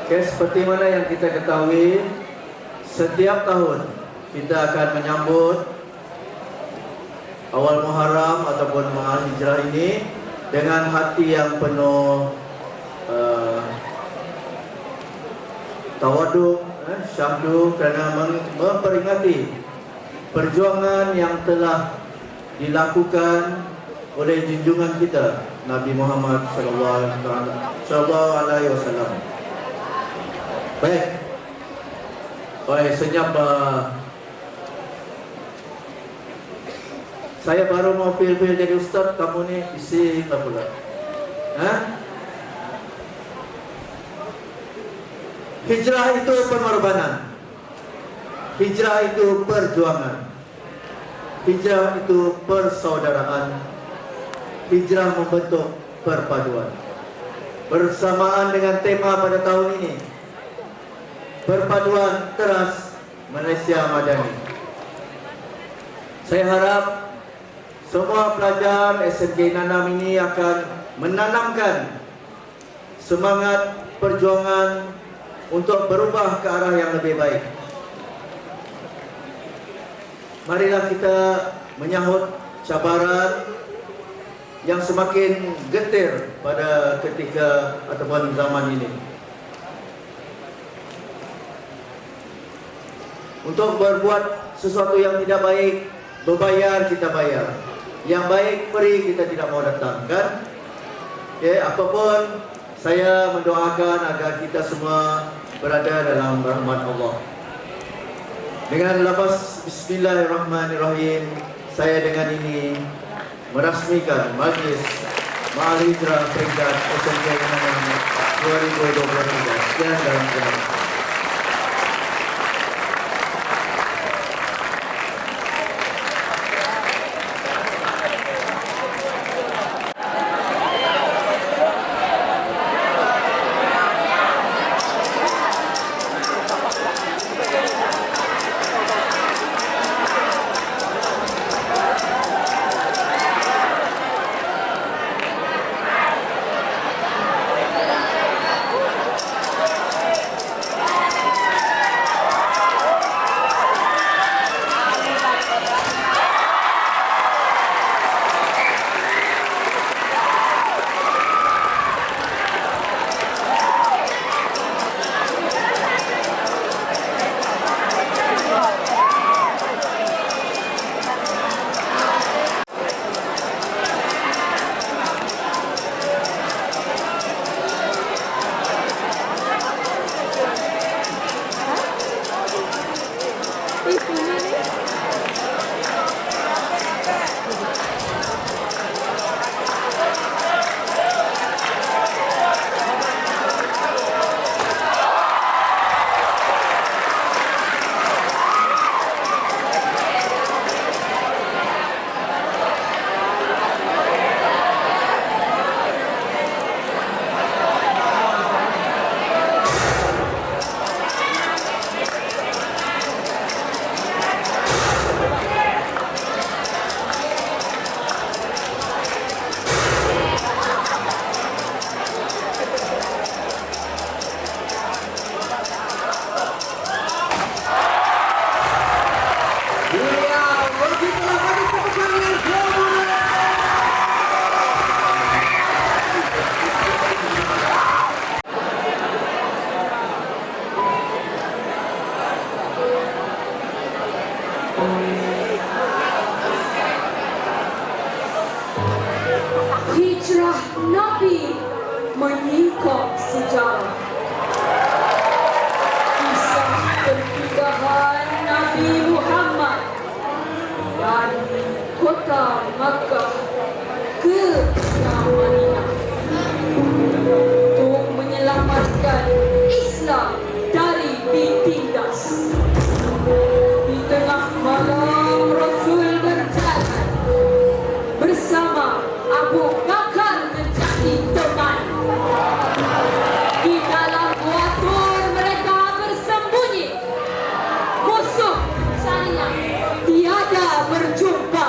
Okay, seperti mana yang kita ketahui, setiap tahun kita akan menyambut awal Muharram ataupun Mahal Hijrah ini dengan hati yang penuh tawaduk, syahdu, kerana memperingati perjuangan yang telah dilakukan oleh junjungan kita Nabi Muhammad sallallahu alaihi wasallam. Baik. Baik, senyap. Saya baru mau feel jadi ustaz, kamu ni bising lah pula. Hijrah itu pengorbanan. Hijrah itu perjuangan. Hijrah itu persaudaraan. Hijrah membentuk perpaduan. Bersamaan dengan tema pada tahun ini, perpaduan teras Malaysia Madani. Saya harap semua pelajar SMK Nanam ini akan menanamkan semangat perjuangan untuk berubah ke arah yang lebih baik. Marilah kita menyahut cabaran yang semakin getir pada ketika ataupun zaman ini. Untuk berbuat sesuatu yang tidak baik, berbayar kita bayar. Yang baik free kita tidak mau datang, kan? Okay, apapun, saya mendoakan agar kita semua berada dalam rahmat Allah. Dengan lafaz Bismillahirrahmanirrahim, saya dengan ini merasmikan Majlis Mahal Hijrah peringkat SMK Nanam 2023. Sekian dan terima kasih. Hijrah Nabi menyingkap sejarah. Kisah perpindahan Nabi Muhammad dari kota Makkah ke Madinah untuk menyelamatkan Islam dari ditindas. Di tengah malam Rasul berjalan bersama Abu Bakar menjadi teman. Di dalam gua Tur mereka bersembunyi. Musuh saya tiada berjumpa.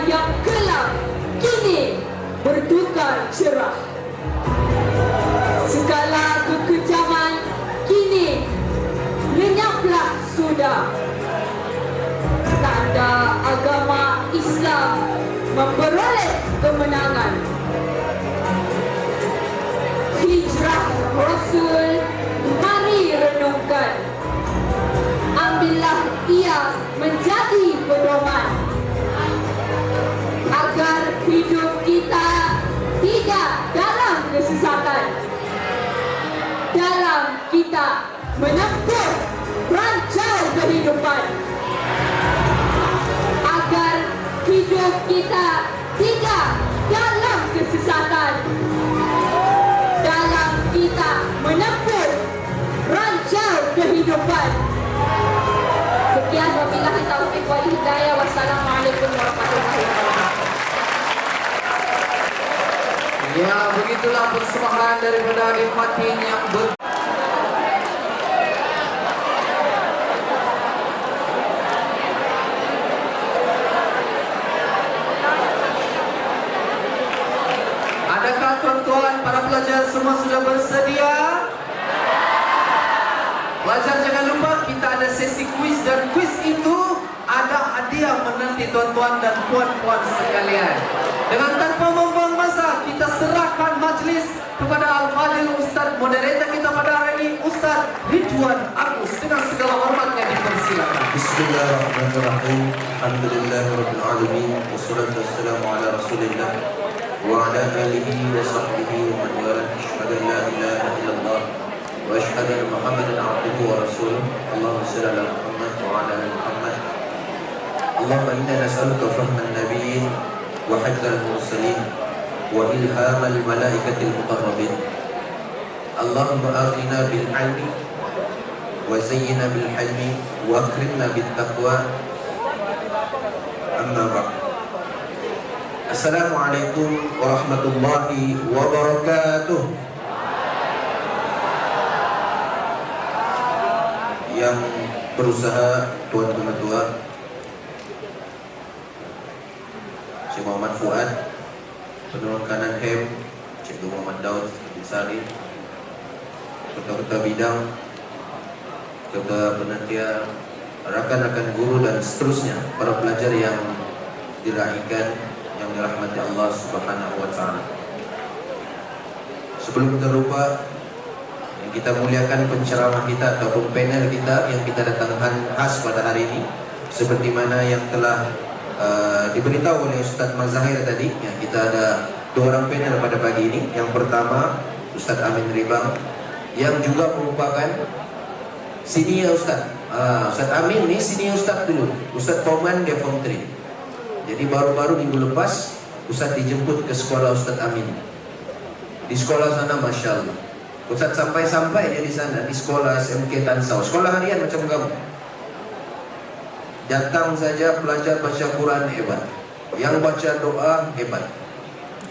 yang gelap kini bertukar cerah. Segala kekejaman kini lenyaplah sudah. Tanda agama Islam memperoleh kemenangan. Hijrah Rasul mari renungkan. Ambillah ia menjadi pedoman agar hidup kita tidak dalam kesesatan. Dalam kita menempuh rancau kehidupan, agar hidup kita tidak dalam kesesatan. Dalam kita menempuh rancau kehidupan. Sekian, wabillahi taufiq wal hidayah. Wassalamualaikum warahmatullahi wabarakatuh. Ya, begitulah persembahan daripada Adik Fatin yang Adakah tuan-tuan para pelajar semua sudah bersedia? Pelajar jangan lupa kita ada sesi kuis, dan kuis itu ada hadiah menanti tuan-tuan dan puan-puan sekalian. Dengan tanpa membuang masa, kita serahkan majlis kepada Al-Fadhil Ustaz moderator kita pada hari ini, Ustaz Ridwan Agus. Dengan segala hormatnya dipersilakan. Bismillahirrahmanirrahim. Alhamdulillahirabbil alamin. Wassalatu wassalamu ala Rasulillah wa ala alihi wa sahbihi wa man wala. Asyhadu an la ilaha illallah wa asyhadu anna Muhammadan abduhu wa rasuluh. Allahumma shalli ala Muhammad wa ala ali Muhammad. Allahumma inna nas'aluka fahman nabiyyin wa hifdzal mursalin wa ilhamal malaikatil muqarrabin. Allahumma aghnina bil ilmi wa zayyina bil hilmi wa akrimna bit taqwa. Amma ba'd. Assalamualaikum warahmatullahi wabarakatuh. Yang berusaha Tuan Ketua Cik Muhammad Fuad, Penolong Kanan HEM Cikgu Muhammad Daud bin Sari, Ketua-ketua bidang, Ketua Penantia, rakan-rakan guru dan seterusnya, para pelajar yang dirahmati, yang dirahmati Allah Subhanahu wa taala. Sebelum kita lupa, yang kita muliakan penceramah kita ataupun panel kita yang kita datangkan khas pada hari ini, seperti mana yang telah diberitahu oleh Ustaz Mazahir tadi, ya, kita ada 2 orang panel pada pagi ini. Yang pertama Ustaz Amin Ribang, yang juga merupakan senior Ustaz. Ustaz Amin ni senior Ustaz dulu, Ustaz Toman dia form 3. Jadi baru-baru minggu lepas Ustaz dijemput ke sekolah Ustaz Amin. Di sekolah sana Masya Allah, Ustaz sampai-sampai dia di sana, di sekolah SMK Tansau, sekolah harian macam kamu. Datang saja pelajar baca Quran hebat, yang baca doa hebat.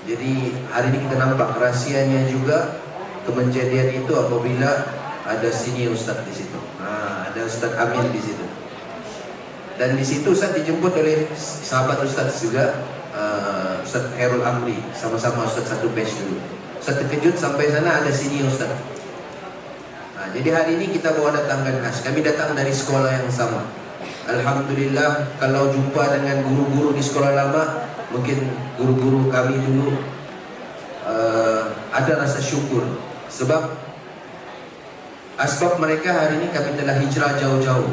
Jadi hari ini kita nampak rahsianya juga kejadian itu apabila ada senior Ustaz di situ. Ada Ustaz Amin di situ. Dan di situ Ustaz dijemput oleh sahabat Ustaz juga, Ustaz Herul Amri, sama-sama Ustaz satu batch dulu. Ustaz terkejut sampai sana ada senior Ustaz. Jadi hari ini kita bawa datangkan khas. Kami datang dari sekolah yang sama. Alhamdulillah, kalau jumpa dengan guru-guru di sekolah lama, mungkin guru-guru kami dulu ada rasa syukur. Sebab asbab mereka hari ini kami telah hijrah jauh-jauh.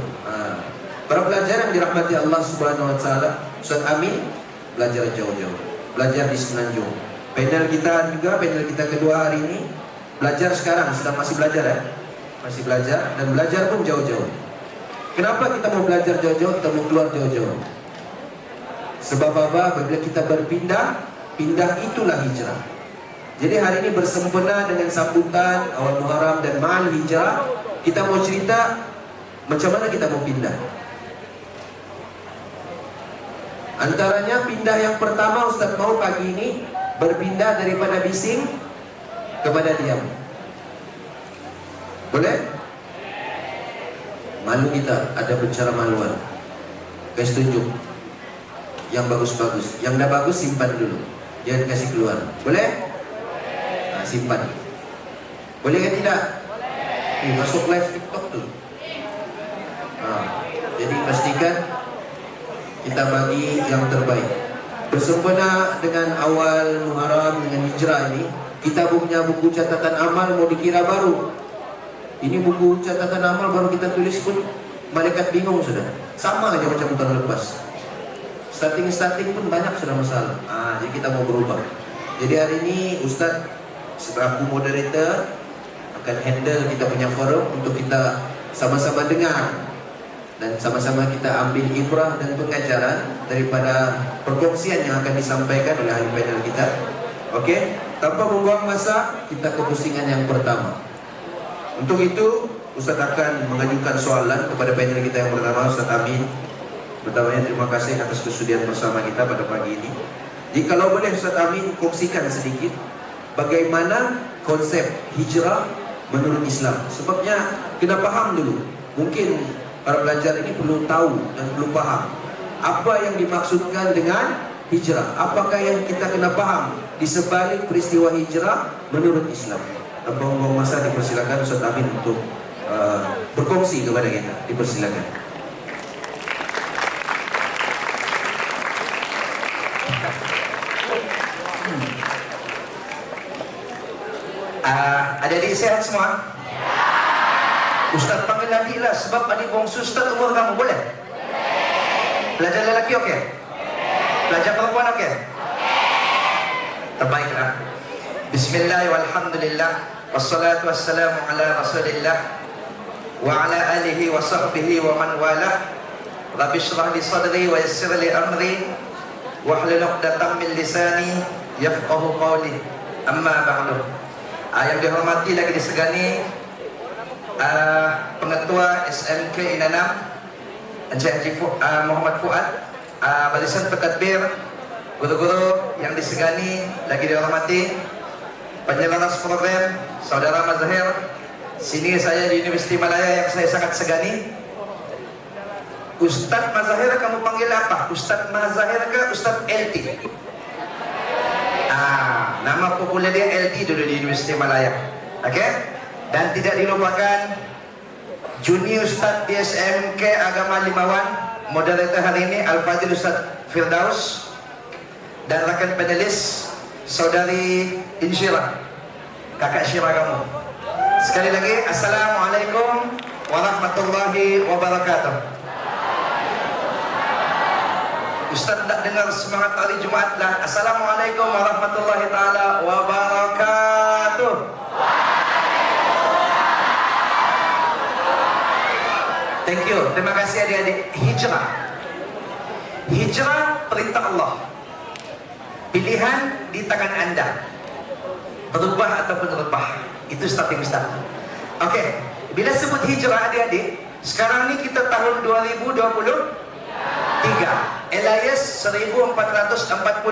Para pelajar yang dirahmati Allah Subhanahu wa taala, Ustaz Amin belajar jauh-jauh, belajar di Semenanjung. Panel kita juga, panel kita kedua hari ini belajar sekarang, sedang masih belajar ya. Masih belajar, dan belajar pun jauh-jauh. Kenapa kita mau belajar jauh-jauh, kita mau keluar jauh-jauh? Sebab apa? Apabila kita berpindah, pindah itulah hijrah. Jadi hari ini bersempena dengan sambutan awal Muharram dan Ma'al Hijrah, kita mau cerita macam mana kita mau pindah. Antaranya pindah yang pertama Ustaz mau pagi ini berpindah daripada bising kepada diam. Boleh? Malu kita, ada bicara maluan. Guys tunjuk. yang bagus-bagus. Yang dah bagus simpan dulu, jangan kasih keluar. Boleh? Nah, simpan. Boleh ke tidak? Masuk live TikTok tu. Jadi pastikan kita bagi yang terbaik. Bersempena dengan awal Muharram, dengan hijrah ini, kita punya buku catatan amal mau dikira baru. Ini buku catatan amal baru kita tulis pun malaikat bingung sudah. Sama aja macam tahun lepas. Starting pun banyak sudah masalah. Jadi kita mau berubah. Jadi hari ini Ustaz selaku moderator akan handle kita punya forum untuk kita sama-sama dengar dan sama-sama kita ambil ibrah dan pengajaran daripada perkongsian yang akan disampaikan oleh ahli panel kita. Okey, tanpa membuang masa, kita ke pusingan yang pertama. Untuk itu, Ustaz akan mengajukan soalan kepada panel kita yang pertama, Ustaz Amin. Pertamanya terima kasih atas kesudian bersama kita pada pagi ini. Jadi kalau boleh Ustaz Amin kongsikan sedikit bagaimana konsep hijrah menurut Islam. Sebabnya kena faham dulu. Mungkin para pelajar ini perlu tahu dan perlu faham apa yang dimaksudkan dengan hijrah. Apakah yang kita kena faham di sebalik peristiwa hijrah menurut Islam. Tanpa membuang masa, dipersilakan Ustaz Amin untuk berkongsi kepada kita. Dipersilakan. Adik-adik sehat semua? Ustaz panggil lagi lah sebab adik bongsu Ustaz umur kamu, boleh? Pelajar lelaki okey? Pelajar perempuan okey? Terbaiklah. Bismillah walhamdulillah wassalatu wassalamu ala rasulillah wa ala alihi wa sahbihi wa man walah. Rabbi shrah li sadri wa yassir li amri wahlul 'uqdatam min lisani yafqahu qawli. Amma ba'du. Yang dihormati lagi disegani Pengetua SMK Inanam Encik Haji Muhammad Fuad, Barisan Pentadbir, guru-guru yang disegani lagi dihormati, penyelaras program Saudara Mazahir, sini saya di Universiti Malaya yang saya sangat segani. Ustaz Mazahir kamu panggil apa? Ustaz Mazahir ke Ustaz LT? Nama populer dia LT dulu di Universiti Malaya. Okey? Dan tidak dilupakan Junior Ustaz di SMK Agama Limawan, moderator hari ini Al-Fadhil Ustaz Firdaus, dan rakan panelis Saudari Insyirah, kakak Syirah kamu. Sekali lagi, Assalamualaikum warahmatullahi wabarakatuh. Ustaz tak dengar semangat hari Jumaat lah. Assalamualaikum warahmatullahi taala wabarakatuh. Thank you. Terima kasih adik-adik. Hijrah. Hijrah perintah Allah. Pilihan di tangan anda. Berubah ataupun rebah. Itu starting start. Okey. Bila sebut hijrah adik-adik, sekarang ni kita tahun 2023. LIS 1445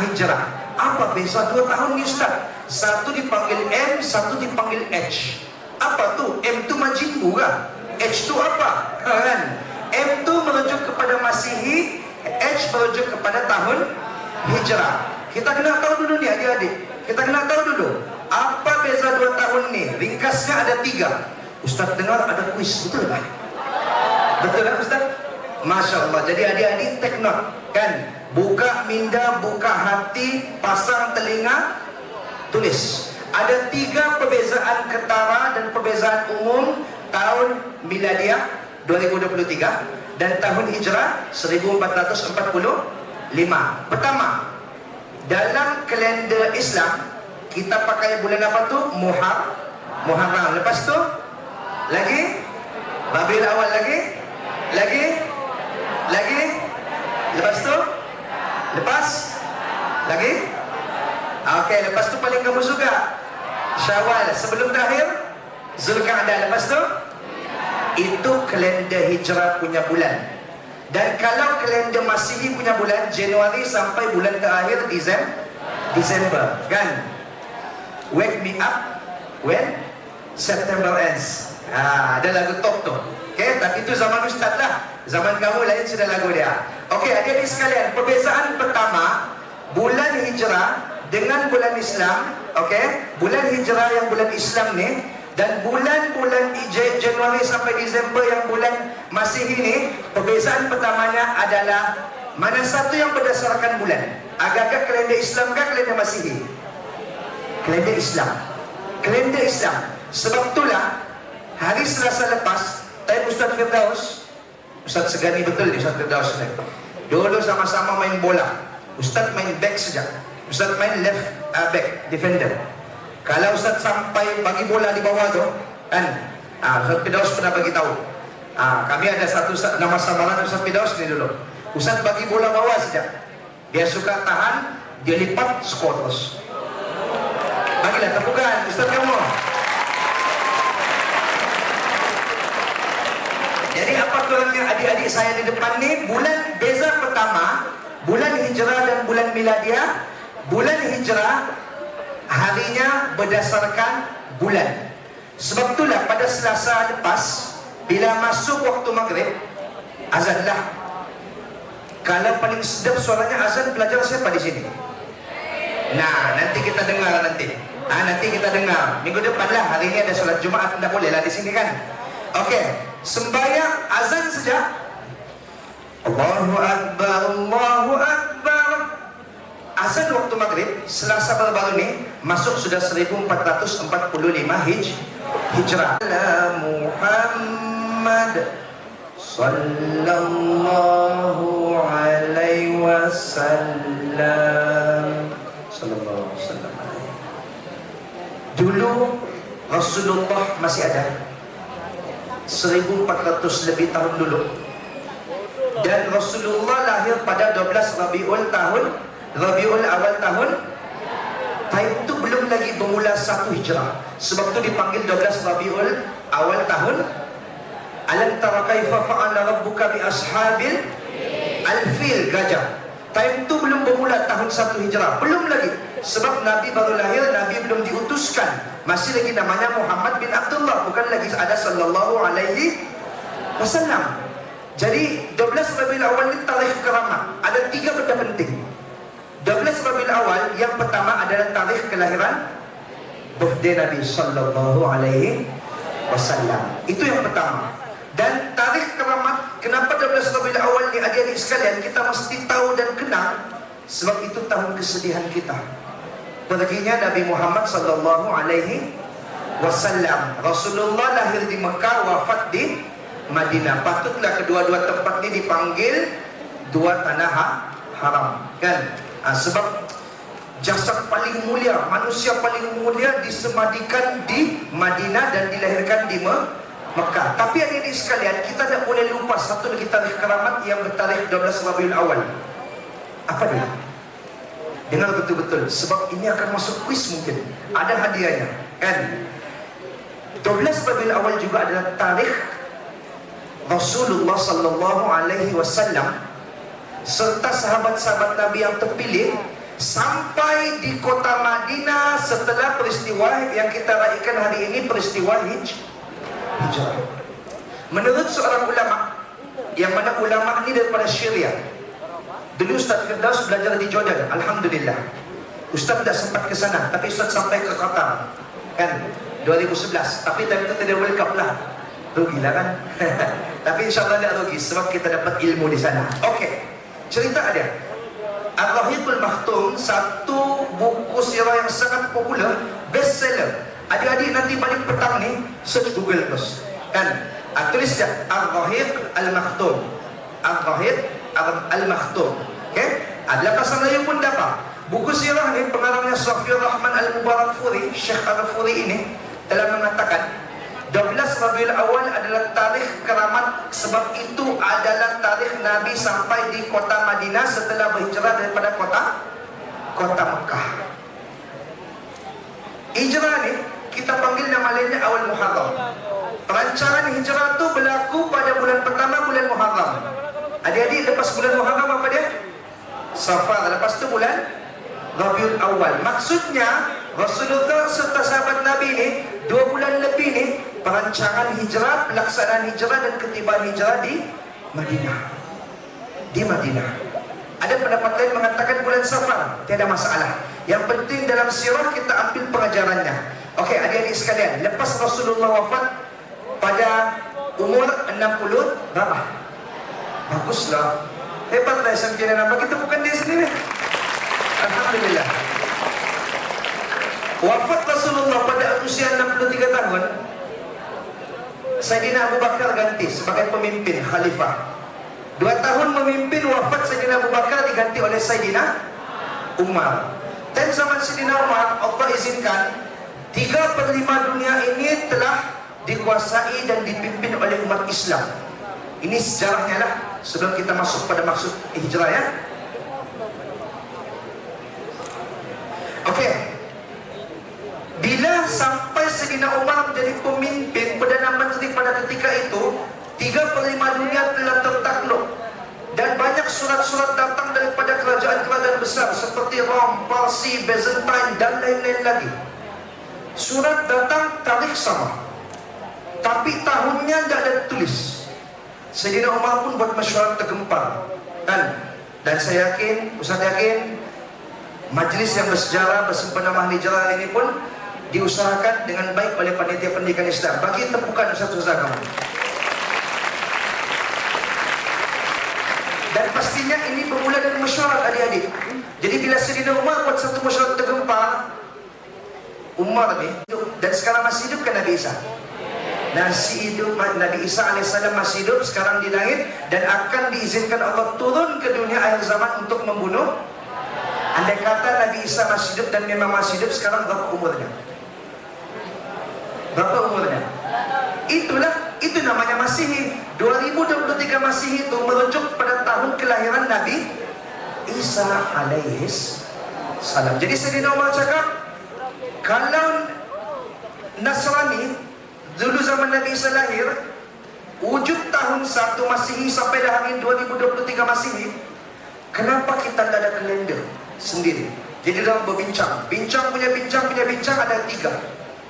hijrah. Apa beza 2 tahun ni Ustaz? Satu dipanggil M, satu dipanggil H. Apa tu? M tu majimbu kan? H tu apa? Kan? M tu merujuk kepada Masihi, H merujuk kepada tahun hijrah. Kita kena tahu dulu ni adik-adik. Kita kena tahu dulu apa beza 2 tahun ni. Ringkasnya ada 3. Ustaz dengar ada kuis, betul tak? Betul tak Ustaz? Masya Allah. Jadi adik-adik take note kan? Buka minda, buka hati, pasang telinga, tulis. Ada 3 perbezaan ketara dan perbezaan umum tahun miladiah 2023 dan tahun hijrah 1445. Pertama, dalam kalender Islam kita pakai bulan apa tu? Muharram. Lepas tu lagi Rabiul Awal, lagi lepas tu lagi. Okey, lepas tu paling kamu suka Syawal, sebelum terakhir Zulkaadah. Lepas tu itu kalender hijrah punya bulan. Dan kalau kalender Masihi punya bulan Januari sampai bulan terakhir Desember kan? Wake me up when September ends. Ada lagu top tu. Okay, tapi itu zaman Ustaz lah. Zaman kamu lain sudah lagu dia. Okey, adik-adik sekalian, perbezaan pertama bulan Hijrah dengan bulan Islam. Okey, bulan Hijrah yang bulan Islam ni dan bulan-bulan Januari sampai Disember yang bulan Masihi ni, perbezaan pertamanya adalah mana satu yang berdasarkan bulan. Agak-agak kalender Islam ke kalender Masihi? Kalender Islam. Kalender Islam. Sebab itulah hari Selasa lepas, time Ustaz Firdaus, Ustaz segani betul ni Ustaz Firdaus ni. Dulu sama-sama main bola. Ustaz main back saja. Ustaz main left back, defender. Kalau Ustaz sampai bagi bola di bawah tu, kan? Ustaz Firdaus pernah bagi tahu. Kami ada satu nama samaran Ustaz Firdaus ni dulu. Ustaz bagi bola bawah saja. Dia suka tahan, dia lipat, skor terus. Bagilah tepukan Ustaz kamu. Jadi apa kurangnya adik-adik saya di depan ni, bulan beza pertama, bulan Hijrah dan bulan Miladiah. Bulan Hijrah harinya berdasarkan bulan. Sebab itulah pada Selasa lepas, bila masuk waktu maghrib, azanlah. Kalau paling sedap suaranya azan, pelajar siapa di sini? Nah, nanti kita dengar nanti. Nanti kita dengar. Minggu depan lah, hari ini ada solat Jumaat, tidak boleh lah di sini kan? Okey, sembahyang azan saja. Allahu Akbar, Allahu Akbar. Azan waktu maghrib, Selasa baru-baru ni, masuk sudah 1445 Hijrah. Muhammad sallallahu alaihi wasallam. Sallallahu alaihi wasallam. Dulu Rasulullah masih ada 1400 lebih tahun dulu. Dan Rasulullah lahir pada 12 Rabiul Awal tahun. Time itu belum lagi bermula 1 Hijrah. Sebab itu dipanggil 12 Rabiul Awal tahun. Alam tara kaifa fa'ala rabbuka bi ashabil al-fil, gajah. Time itu belum bermula tahun 1 Hijrah. Belum lagi. Sebab Nabi baru lahir, Nabi belum diutuskan. Masih lagi namanya Muhammad bin Abdullah, bukan lagi ada sallallahu alaihi wasallam. Jadi 12 Rabiul Awal ini tarikh keramat. Ada 3 benda penting. 12 Rabiul Awal yang pertama adalah tarikh kelahiran, birthday Nabi sallallahu alaihi wasallam. Itu yang pertama. Dan tarikh keramat, kenapa 12 Rabiul Awal ni adik-adik sekalian kita mesti tahu dan kenal? Sebab itu tahun kesedihan kita. Perginya Nabi Muhammad sallallahu alaihi wasallam. Rasulullah lahir di Mekah, wafat di Madinah. Patutlah kedua-dua tempat ini dipanggil dua tanah haram, kan? Sebab jasad paling mulia, manusia paling mulia disemadikan di Madinah dan dilahirkan di Mekah. Tapi adik-adik sekalian, kita tak boleh lupa satu lagi tarikh keramat yang bertarikh 12 Rabiul Awal. Apa dia? Dengar betul-betul, sebab ini akan masuk kuis mungkin. Ada hadiahnya, kan? 12 Rabiul Awal juga adalah tarikh Rasulullah sallallahu alaihi wasallam serta sahabat-sahabat Nabi yang terpilih sampai di kota Madinah setelah peristiwa yang kita raikan hari ini, peristiwa Hijrah. Menurut seorang ulama, yang mana ulama ini daripada Syria. Dulu Ustaz Firdaus belajar di Jordan, alhamdulillah. Ustaz tidak sempat ke sana, tapi Ustaz sampai ke Qatar, kan? 2011. Tapi time itu tidak World Cup lah. Rugilah kan? Tapi insyaAllah tidak rugi, sebab kita dapat ilmu di sana. Okey, cerita ada Ar-Rahiqul Makhtum, satu buku sirah yang sangat popular, best seller. Adik-adik nanti balik petang ni, search Google terus, kan? Tulis je Ar-Rahiq Al-Makhtum, Ar-Rahiq Al-Makhtum. Okay? Adalah bahasa Melayu pun dapat. Buku sirah ni pengarangnya Safiur Rahman Al-Mubarakfuri, Syekh Al-Furi ini telah mengatakan 12 Rabiul Awal adalah tarikh keramat, sebab itu adalah tarikh Nabi sampai di kota Madinah setelah berhijrah daripada kota Mekah. Hijrah ni kita panggil nama lainnya awal Muharram. Perancangan hijrah tu berlaku pada bulan pertama, bulan Muharram. Adik-adik, lepas bulan Muharram apa dia? Safar. Lepas tu bulan Rabiul Awal. Maksudnya Rasulullah serta sahabat Nabi ni 2 bulan lebih ni perancangan hijrah, pelaksanaan hijrah dan ketibaan hijrah di Madinah. Di Madinah. Ada pendapat lain mengatakan bulan Safar, tiada masalah. Yang penting dalam sirah kita ambil pengajarannya. Okey, adik-adik sekalian, lepas Rasulullah wafat pada umur 60 berapa? Baguslah. Hebatlah Syamsiana nampak kita bukan dia sendiri. Alhamdulillah. Wafat Rasulullah pada usia 63 tahun. Sayyidina Abu Bakar ganti sebagai pemimpin khalifah. 2 tahun memimpin, wafat Sayyidina Abu Bakar diganti oleh Sayyidina Umar. Dan zaman Sayyidina Umar, Allah izinkan 3/5 dunia ini telah dikuasai dan dipimpin oleh umat Islam. Ini sejarahnya lah sebelum kita masuk pada maksud hijrah ya. Okey. Bila sampai Sayyidina Umar menjadi pemimpin Perdana Menteri pada ketika itu, 3/5 dunia telah tertakluk. Dan banyak surat-surat datang daripada kerajaan-kerajaan besar seperti Rom, Parsi, Byzantine dan lain-lain lagi. Surat datang tarikh sama, tapi tahunnya tidak ada tulis. Sayyidina Umar pun buat mesyuarat tergempar. Dan saya yakin, Ustaz yakin, majlis yang bersejarah bersempena hijrah ini pun diusahakan dengan baik oleh panitia pendidikan Islam. Bagi tepukan Ustaz-Ustaz kamu. Dan pastinya ini bermula dari mesyuarat adik-adik. Jadi bila Sayyidina Umar buat satu mesyuarat tergempar, Umar ni, dan sekarang masih hidup kan Nabi Isa? Nabi Isa AS masih hidup sekarang di langit dan akan diizinkan Allah turun ke dunia akhir zaman untuk membunuh. Andai kata Nabi Isa masih hidup dan memang masih hidup, sekarang berapa umurnya? Berapa umurnya? Itu namanya Masihi. 2023 Masihi itu merujuk pada tahun kelahiran Nabi Isa alaihis salam. Jadi Sayyidina Umar cakap, kalau Nasrani dulu zaman Nabi Isa lahir, wujud tahun 1 Masihi sampai dah hari 2023 Masihi, kenapa kita tak ada kalender sendiri? Jadi dalam berbincang, bincang punya bincang ada 3.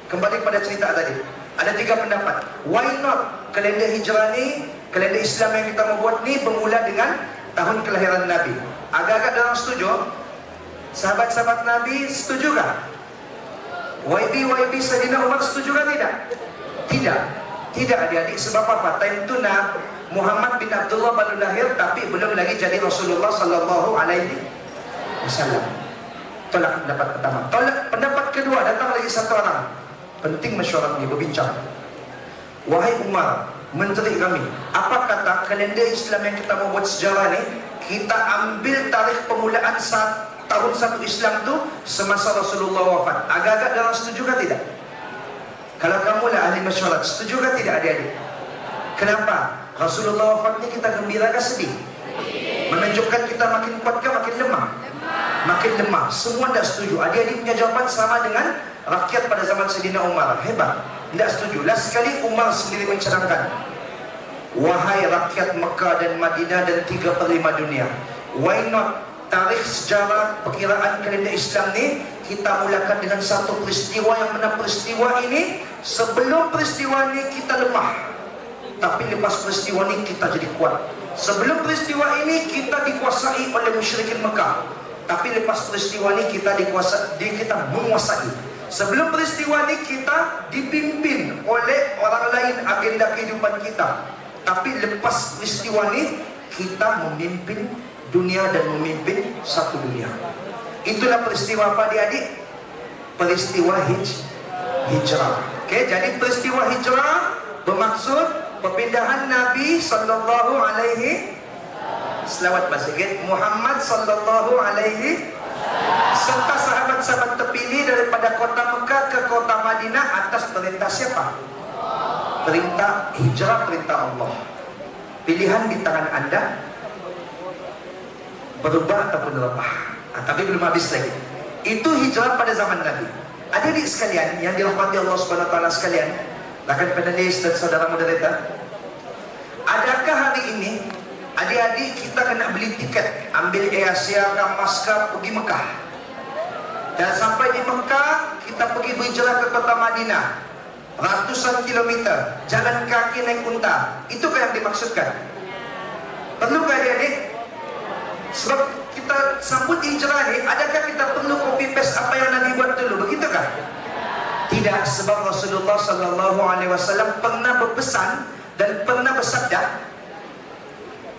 Kembali pada cerita tadi, ada 3 pendapat. Why not kalender hijrah ni, kalender Islam yang kita membuat ni bermula dengan tahun kelahiran Nabi? Agak-agak dalam setuju? Sahabat-sahabat Nabi setuju tak? YB Sayyidina Umar setuju kan tidak? Tidak adik-adik. Sebab apa? Time tu Muhammad bin Abdullah baru lahir, tapi belum lagi jadi Rasulullah sallallahu alaihi wasallam. Tolak pendapat pertama. Tolak pendapat kedua, datang lagi satu orang. Penting mesyuarat ni, berbincang. Wahai Umar, menteri kami, apa kata kalender Islam yang kita membuat sejarah ni, kita ambil tarikh permulaan tahun 1 Islam tu semasa Rasulullah wafat. Agak-agak dalam setuju kan tidak? Kalau kamu lah ahli mesyuarat, setuju kan tidak adik-adik? Kenapa? Rasulullah wafatnya kita gembira ke sedih? Menunjukkan kita makin kuat ke makin lemah? Makin lemah. Semua tidak setuju. Adik-adik punya jawapan sama dengan rakyat pada zaman Sayyidina Umar. Hebat. Tidak setuju. Last sekali Umar sendiri mencadangkan, wahai rakyat Mekah dan Madinah dan 3/5 dunia, why not tarikh sejarah perkiraan kalender Islam ni kita mulakan dengan satu peristiwa, yang mana peristiwa ini, sebelum peristiwa ni kita lemah, tapi lepas peristiwa ni kita jadi kuat. Sebelum peristiwa ini kita dikuasai oleh musyrikin Mekah, tapi lepas peristiwa ni kita menguasai. Sebelum peristiwa ni kita dipimpin oleh orang lain agenda kehidupan kita, tapi lepas peristiwa ni kita memimpin dunia dan memimpin satu dunia. Itulah peristiwa apa adik-adik? Peristiwa hijrah. Okey, jadi peristiwa hijrah bermaksud perpindahan Nabi sallallahu alaihi selawat basikit Muhammad sallallahu alaihi serta sahabat-sahabat terpilih daripada kota Mekah ke kota Madinah atas perintah siapa? Perintah hijrah, perintah Allah. Pilihan di tangan anda, berubah ataupun lemah. Tapi belum habis lagi. Itu hijrah pada zaman Nabi. Adik-adik sekalian yang dirahmati Allah Subhanahu wa taala sekalian, bahkan panelis dan saudara moderator, adakah hari ini adik-adik kita kena beli tiket, ambil AirAsia ke Muscat pergi Mekah, dan sampai di Mekah kita pergi berhijrah ke kota Madinah, ratusan kilometer jalan kaki naik unta? Itukah yang dimaksudkan? Perlu ke adik-adik? Sebab kita sambut hijrah ni, adakah kita perlu copy paste apa yang Nabi buat dulu? Begitukah? Tidak, sebab Rasulullah sallallahu alaihi wasallam pernah berpesan dan pernah bersabda.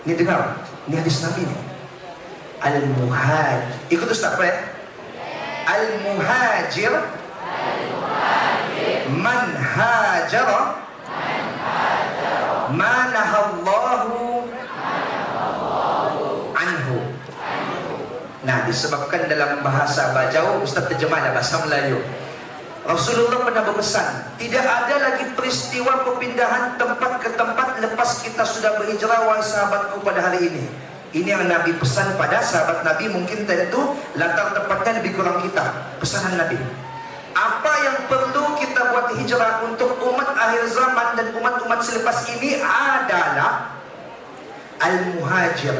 Ni dengar, ni hadis Nabi ni. Al-muhajir. Ikut Ustaz apa ya? Al-muhajir man hajara ma nahallahu anhu. Nah, disebabkan dalam bahasa Bajau, Ustaz terjemah dalam bahasa Melayu. Rasulullah pernah berpesan, tidak ada lagi peristiwa perpindahan tempat ke tempat lepas kita sudah berhijrah, wahai sahabatku, pada hari ini. Ini yang Nabi pesan pada sahabat Nabi. Mungkin tentu latar tempatnya lebih kurang kita. Pesanan Nabi, apa yang perlu kita buat hijrah untuk umat akhir zaman dan umat-umat selepas ini adalah al-muhajir.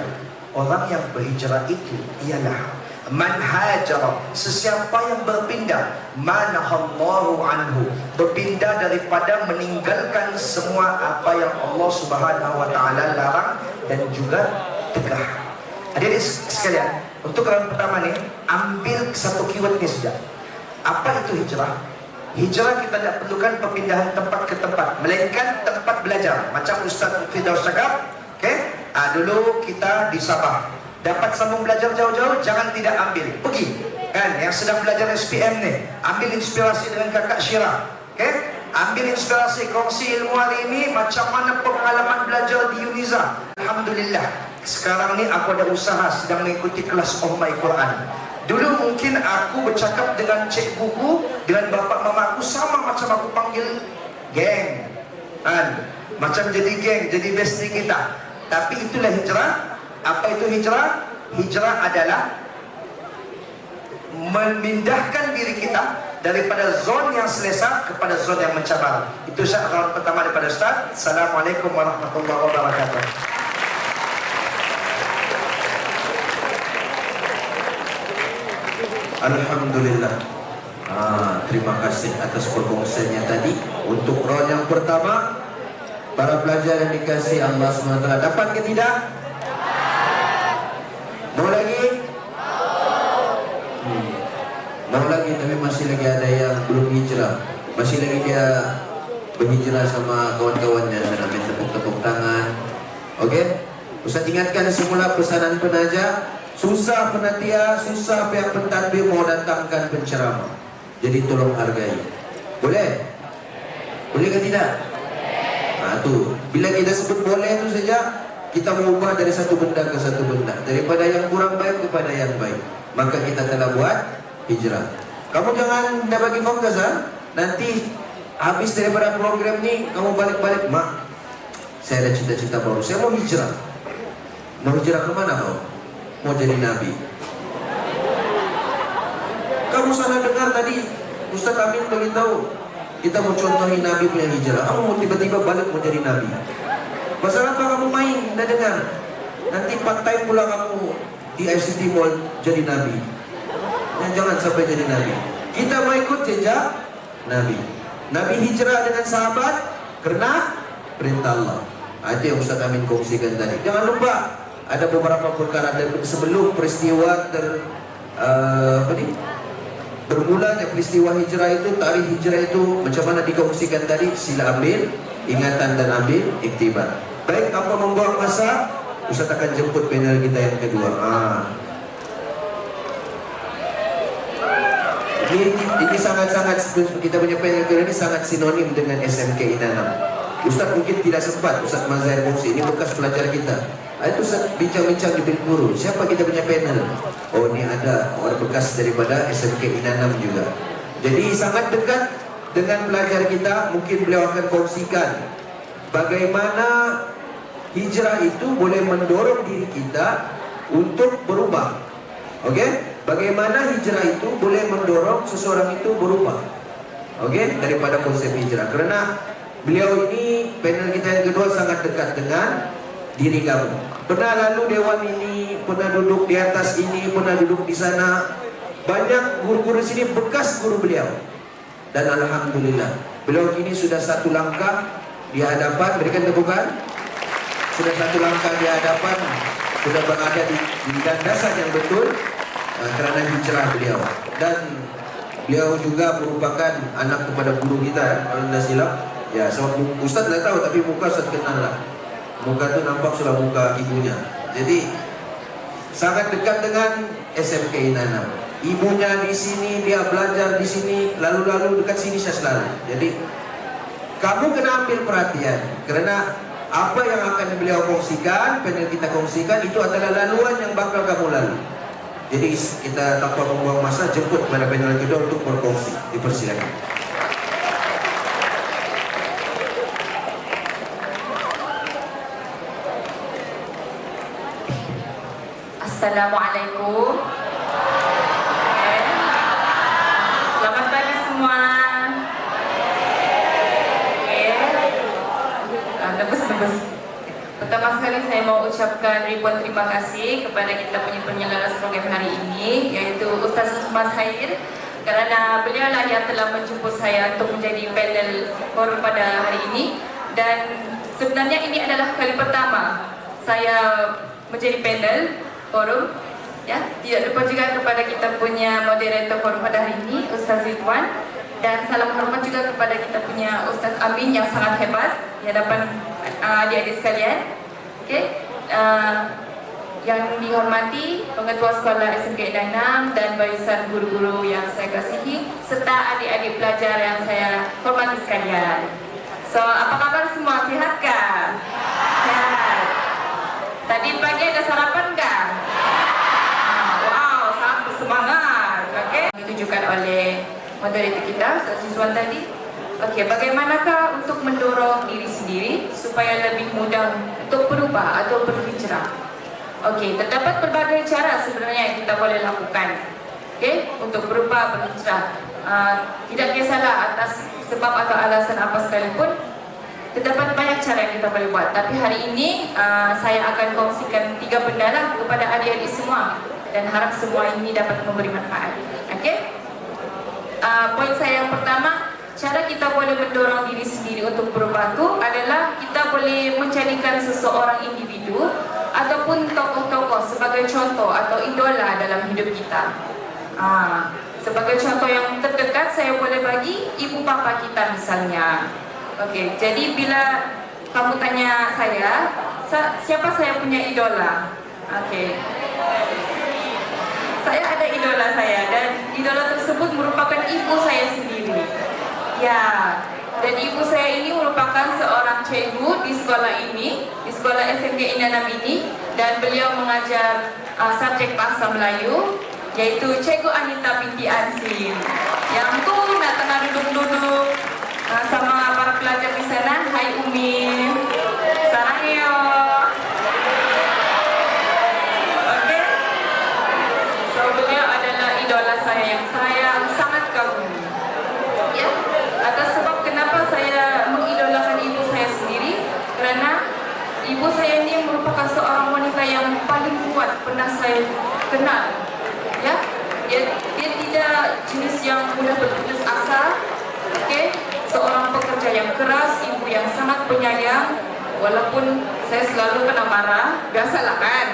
Orang yang berhijrah itu ialah man hajara, sesiapa yang berpindah, manahallahu anhu, berpindah daripada meninggalkan semua apa yang Allah Subhanahu wa taala larang dan juga tegah. Adik-adik sekalian, untuk round pertama ni, ambil satu keyword ni saja. Apa itu hijrah? Hijrah kita tidak perlukan perpindahan tempat ke tempat, melainkan tempat belajar. Macam Ustaz Firdaus cakap, okay? Dulu kita di Sabah, dapat sambung belajar jauh-jauh, jangan tidak ambil, pergi. Kan, yang sedang belajar SPM ni, ambil inspirasi dengan kakak Syirah, okay? Ambil inspirasi, kongsi ilmu hari ini, macam mana pengalaman belajar di Uniza. Alhamdulillah, sekarang ni aku ada usaha, sedang mengikuti kelas Oh My Quran. Dulu mungkin aku bercakap dengan cikguku, dengan bapak mama aku, sama macam aku panggil geng, kan? Macam jadi geng, jadi bestie kita. Tapi itulah hijrah. Apa itu hijrah? Hijrah adalah memindahkan diri kita daripada zon yang selesa kepada zon yang mencabar. Itu round pertama daripada Ustaz. Assalamualaikum warahmatullahi wabarakatuh. Alhamdulillah. Terima kasih atas perkongsiannya tadi. Untuk round yang pertama, para pelajar yang dikasihi Allah SWT, dapat ke tidak? Mau lagi? Mau lagi, tapi masih lagi ada yang belum hijrah. Masih lagi dia berhijrah sama kawan-kawannya. Dan ambil tepuk-tepuk tangan. Okey? Ustaz ingatkan semula pesanan penaja. Susah penatia, susah pihak pentadbir mau datangkan penceramah. Jadi tolong hargai. Boleh? Boleh ke tidak? Tu, bila kita sebut boleh tu saja, kita mengubah dari satu benda ke satu benda, daripada yang kurang baik kepada yang baik. Maka kita telah buat hijrah. Kamu jangan dah bagi fokus, nanti habis daripada program ni kamu balik-balik, mak, saya ada cita-cita baru, saya mau hijrah. Mau hijrah ke mana kau? Mau jadi nabi. Kamu salah dengar tadi, Ustaz Amin beritahu kita mau contohi Nabi punya hijrah. Kamu mau tiba-tiba balik mau jadi Nabi. Pasal apa kamu main? Dah dengar. Nanti part time pula kamu di ICT Mall jadi Nabi. Jangan sampai jadi Nabi. Kita mau ikut jejak Nabi. Nabi hijrah dengan sahabat kerana perintah Allah. Itu yang Ustaz Amin kongsikan tadi. Jangan lupa, ada beberapa perkara sebelum peristiwa bermulanya peristiwa hijrah itu, tarikh hijrah itu macam mana dikongsikan tadi. Sila ambil ingatan dan ambil iktibar. Baik, tanpa membuang masa, Ustaz akan jemput panel kita yang kedua. Ini sangat-sangat, kita punya panel kedua ini sangat sinonim dengan SMK Inanam. Ustaz mungkin tidak sempat, Ustaz Mazahir kongsi, ini bekas pelajar kita. Itu Ustaz bincang-bincang di bilik guru. Siapa kita punya panel? Oh, ini ada orang bekas daripada SMK Inanam juga. Jadi sangat dekat dengan pelajar kita. Mungkin beliau akan kongsikan bagaimana hijrah itu boleh mendorong diri kita untuk berubah. Okey? Bagaimana hijrah itu boleh mendorong seseorang itu berubah. Okey? Daripada konsep hijrah. Kerana beliau ini, panel kita yang kedua, sangat dekat dengan diri kamu. Pernah lalu dewan ini, pernah duduk di atas ini, pernah duduk di sana. Banyak guru-guru sini bekas guru beliau. Dan alhamdulillah, beliau kini sudah satu langkah di hadapan, berikan tepukan, sudah satu langkah di hadapan, sudah berada di landasan yang betul kerana hijrah beliau. Dan beliau juga merupakan anak kepada guru kita, kalau tidak silap. Ya, so, Ustaz tidak tahu, tapi muka Ustaz kenal lah. Muka tu nampak sudah muka ibunya. Jadi sangat dekat dengan SMK Inanam. Ibunya di sini, dia belajar di sini, lalu-lalu dekat sini saya selalu. Jadi kamu kena ambil perhatian, kerana apa yang akan beliau kongsikan, panel kita kongsikan, itu adalah laluan yang bakal kamu lalui. Jadi kita tanpa membuang masa, jemput kepada panel kedua untuk berkongsi. Dipersilakan. Assalamualaikum. Selamat pagi semua. Nebus. Pertama sekali saya mau ucapkan ribuan terima kasih kepada kita punya penyelenggara program hari ini, yaitu Ustaz Mas Khair, kerana beliau lah yang telah menjemput saya untuk menjadi panel forum pada hari ini. Dan sebenarnya ini adalah kali pertama saya menjadi panel forum, ya. Tidak lupa juga kepada kita punya moderator forum pada hari ini, Ustaz Ridwan, dan salam hormat juga kepada kita punya Ustaz Amin yang sangat hebat di hadapan adik-adik sekalian. Okey, yang dihormati pengetua sekolah SMK Inanam dan barisan guru-guru yang saya kasihi, serta adik-adik pelajar yang saya hormati sekalian. So, apa kabar semua? Sihatkah? Sihat. Tadi pagi ada sarapan kan? Wow, sangat bersemangat. Okey, ditujukan oleh moderator kita, Ustaz Rizwan tadi. Okey, bagaimanakah untuk mendorong diri sendiri supaya lebih mudah untuk berubah atau berhijrah? Okey, terdapat berbagai cara sebenarnya yang kita boleh lakukan. Okey, untuk berubah, berhijrah. Tidak kisahlah atas sebab atau alasan apa sekalipun, terdapat banyak cara yang kita boleh buat. Tapi hari ini saya akan kongsikan 3 benda lah kepada adik-adik semua, dan harap semua ini dapat memberi manfaat. Okey? Poin saya yang pertama, cara kita boleh mendorong diri sendiri untuk berubah itu adalah kita boleh mencarikan seseorang individu ataupun tokoh-tokoh sebagai contoh atau idola dalam hidup kita. Sebagai contoh yang terdekat, saya boleh bagi ibu bapa kita misalnya. Okey, jadi bila kamu tanya saya, siapa saya punya idola? Okey, saya ada idola saya, dan idola tersebut merupakan ibu saya sendiri. Ya, dan ibu saya ini merupakan seorang cikgu di sekolah ini, di sekolah SMK Inanam ini, dan beliau mengajar subjek bahasa Melayu, yaitu Cikgu Anita binti Ansin. Yang tu nak tengah duduk-duduk sama para pelajar di sana. Hai Umi, sarangyo. Okey, so beliau adalah idola saya yang saya sangat kagumi. Ya, atas sebab kenapa saya mengidolakan ibu saya sendiri, kerana ibu saya ini merupakan seorang wanita yang paling kuat pernah saya kenal. Ya, dia tidak jenis yang mudah berputus asa. Okey, seorang pekerja yang keras, ibu yang sangat penyayang. Walaupun saya selalu kena marah, biasalah kan,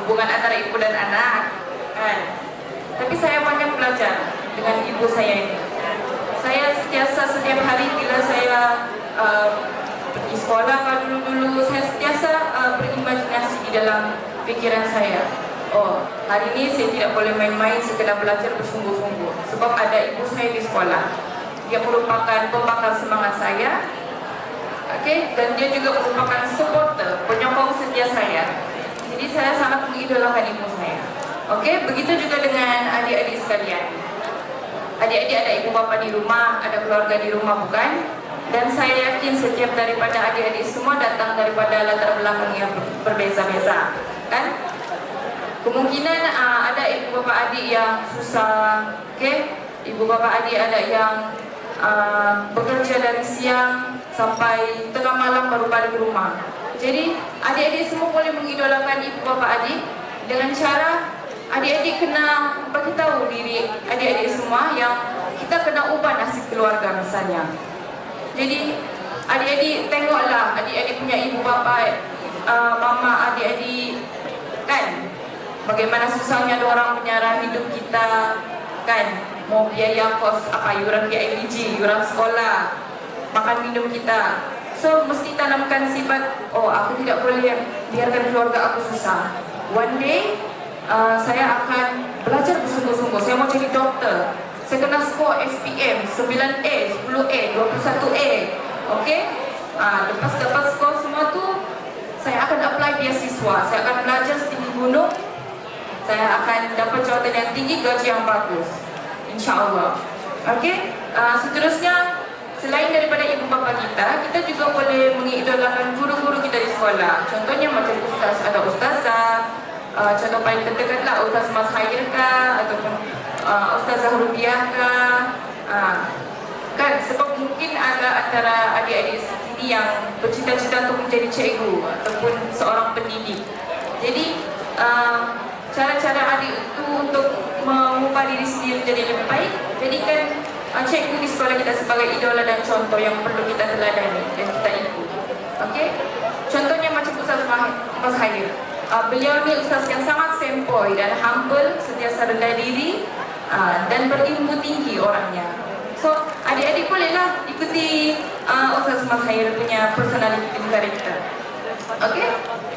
hubungan antara ibu dan anak kan. Tapi saya banyak belajar dengan ibu saya ini. Saya sentiasa setiap hari bila saya pergi sekolah dulu-dulu, saya sentiasa berimajinasi di dalam pikiran saya. Oh, hari ini saya tidak boleh main-main, sekedar belajar bersungguh-sungguh. Sebab ada ibu saya di sekolah. Dia merupakan pembakar semangat saya. Okey, dan dia juga merupakan supporter, penyokong setia saya. Jadi saya sangat mengidolakan ibu saya. Okey, begitu juga dengan adik-adik sekalian. Adik-adik ada ibu bapa di rumah, ada keluarga di rumah, bukan? Dan saya yakin setiap daripada adik-adik semua datang daripada latar belakang yang berbeza-beza, kan? Kemungkinan ada ibu bapa adik yang susah, okey? Ibu bapa adik ada yang bekerja dari siang sampai tengah malam baru balik rumah. Jadi adik-adik semua boleh mengidolakan ibu bapa adik dengan cara adik-adik kena beritahu diri adik-adik semua yang kita kena ubah nasib keluarga misalnya. Jadi adik-adik tengoklah adik-adik punya ibu bapa, mama adik-adik kan, bagaimana susahnya orang menyara hidup kita kan, mau biaya kos apa, yuran PIBG, yuran sekolah, makan minum kita. So mesti tanamkan sifat, oh aku tidak boleh biarkan keluarga aku susah. One day saya akan belajar bersungguh-sungguh, saya mau jadi dokter, saya kena skor SPM 9A, 10A, 21A. Okey, lepas dapat skor semua tu, saya akan apply beasiswa, saya akan belajar setinggi gunung, saya akan dapat jawatan yang tinggi, gaji yang bagus, insyaAllah. Okey, seterusnya, selain daripada ibu bapa kita, kita juga boleh mengidolakan guru-guru kita di sekolah. Contohnya macam ustaz, ada ustazah, contoh paling terdekat lah Ustaz Mas Khair kah, ataupun Ustazah Rubiah kah, kan, sebab mungkin ada antara adik-adik sini yang bercita-cita untuk menjadi cikgu ataupun seorang pendidik. Jadi cara-cara adik itu untuk mengubah diri sendiri menjadi lebih baik, jadikan cikgu di sekolah kita sebagai idola dan contoh yang perlu kita teladani dan kita ikut. Okey, contohnya macam Ustaz Mas Khair. Beliau ni ustaz yang sangat sempoi dan humble, sentiasa rendah diri dan berilmu tinggi orangnya. So adik-adik bolehlah ikuti Ustaz Mas Khair punya personality dan karakter. Okey,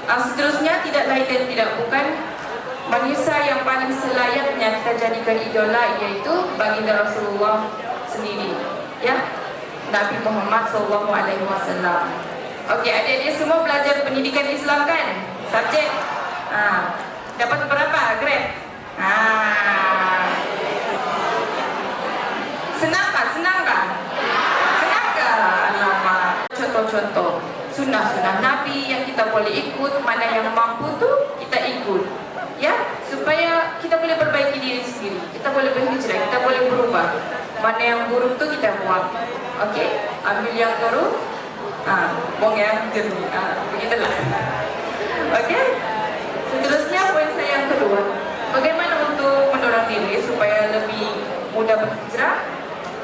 seterusnya tidak lain dan tidak bukan, manusia yang paling selayaknya kita jadikan idola iaitu baginda Rasulullah sendiri, ya, Nabi Muhammad SAW. Okey, adik-adik semua belajar pendidikan Islam kan? Subjek. Dapat berapa grade? Senang kah? Senang kah? Senang kah? Alamak. Contoh-contoh sunnah-sunnah Nabi yang kita boleh ikut, mana yang mampu tu kita ikut, ya, supaya kita boleh perbaiki diri sendiri, kita boleh berhijrah, kita boleh berubah. Mana yang buruk tu kita buang. Okey, ambil yang buruk, buang yang jernih. Begitulah. Okey. Seterusnya poin saya yang kedua, bagaimana untuk mendorong diri supaya lebih mudah berhijrah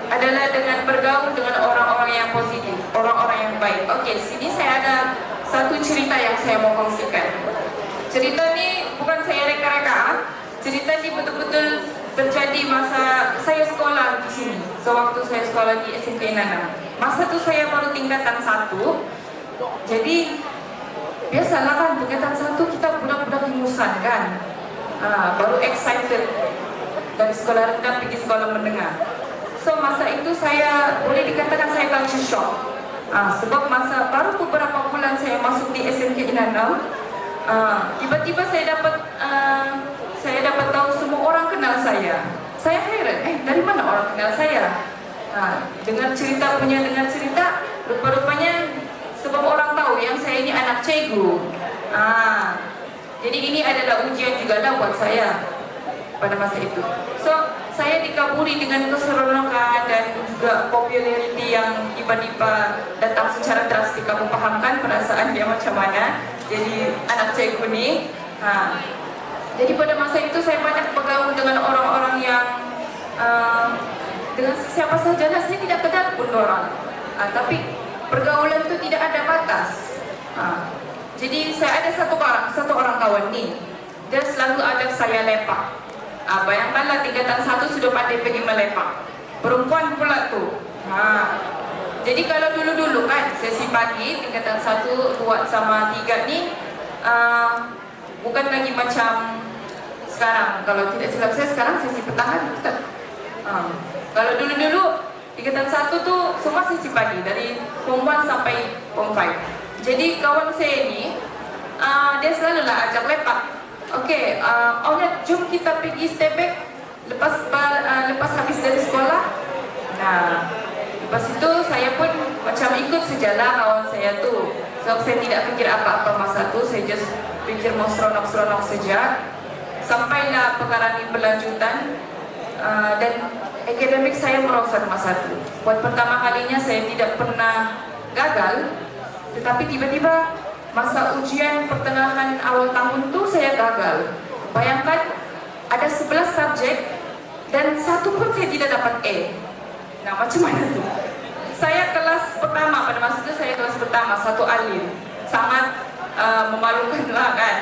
adalah dengan bergaul dengan orang-orang yang positif, orang-orang yang baik. Okey, sini saya ada satu cerita yang saya mau kongsikan. Cerita ni bukan saya reka-reka, cerita ni betul-betul terjadi masa saya sekolah di sini. Sewaktu saya sekolah di SMP Nanam. Masa tu saya baru tingkatan 1. Jadi biasalah kan, tingkatan 1 kita budak-budak ingusan kan, baru excited dari sekolah rendah pergi sekolah menengah. So masa itu saya boleh dikatakan saya culture shock, sebab masa baru beberapa bulan saya masuk di SMK Inanam, tiba-tiba saya dapat tahu semua orang kenal saya. Saya heran, dari mana orang kenal saya? Dengar cerita, rupa-rupanya sebab orang tahu yang saya ini anak cikgu. Jadi ini adalah ujian juga lah buat saya pada masa itu. So saya dikaburi dengan keseronokan dan juga popularity yang tiba-tiba datang secara drastis. Kamu pahamkan perasaan dia macam mana jadi anak cikgu ni. Jadi pada masa itu saya banyak bergaul dengan orang-orang yang dengan siapa saja lah, saya tidak kenal pun orang. Tapi pergaulan itu tidak ada batas. Jadi saya ada satu orang kawan ni, dia selalu ajak saya lepak. Bayangkanlah tingkatan 1 sudah pandai pergi melepak. Perempuan pula tu. Jadi kalau dulu-dulu kan sesi pagi tingkatan 1, 2 sama 3 ni bukan lagi macam sekarang. Kalau tidak silap saya sekarang sesi petang kan. Kalau dulu-dulu tingkatan 1 tu semua sesi pagi dari form 1 sampai form 5. Jadi kawan saya ni dia selalulah ajak lepak. Okey, jom kita pergi step back lepas habis dari sekolah. Lepas itu saya pun macam ikut sejalan kawan saya tu. Sebab saya tidak fikir apa-apa masa tu, saya just fikir mau seronok-seronok saja. Sampailah perkara ini berlanjutan dan akademik saya merosot masa itu. Buat pertama kalinya saya tidak pernah gagal, tetapi tiba-tiba masa ujian pertengahan awal tahun itu saya gagal. Bayangkan ada 11 subjek dan satu pun saya tidak dapat A. Macam mana tu? Saya kelas pertama, pada masa itu saya kelas pertama, satu alin. Sangat memalukan lah kan.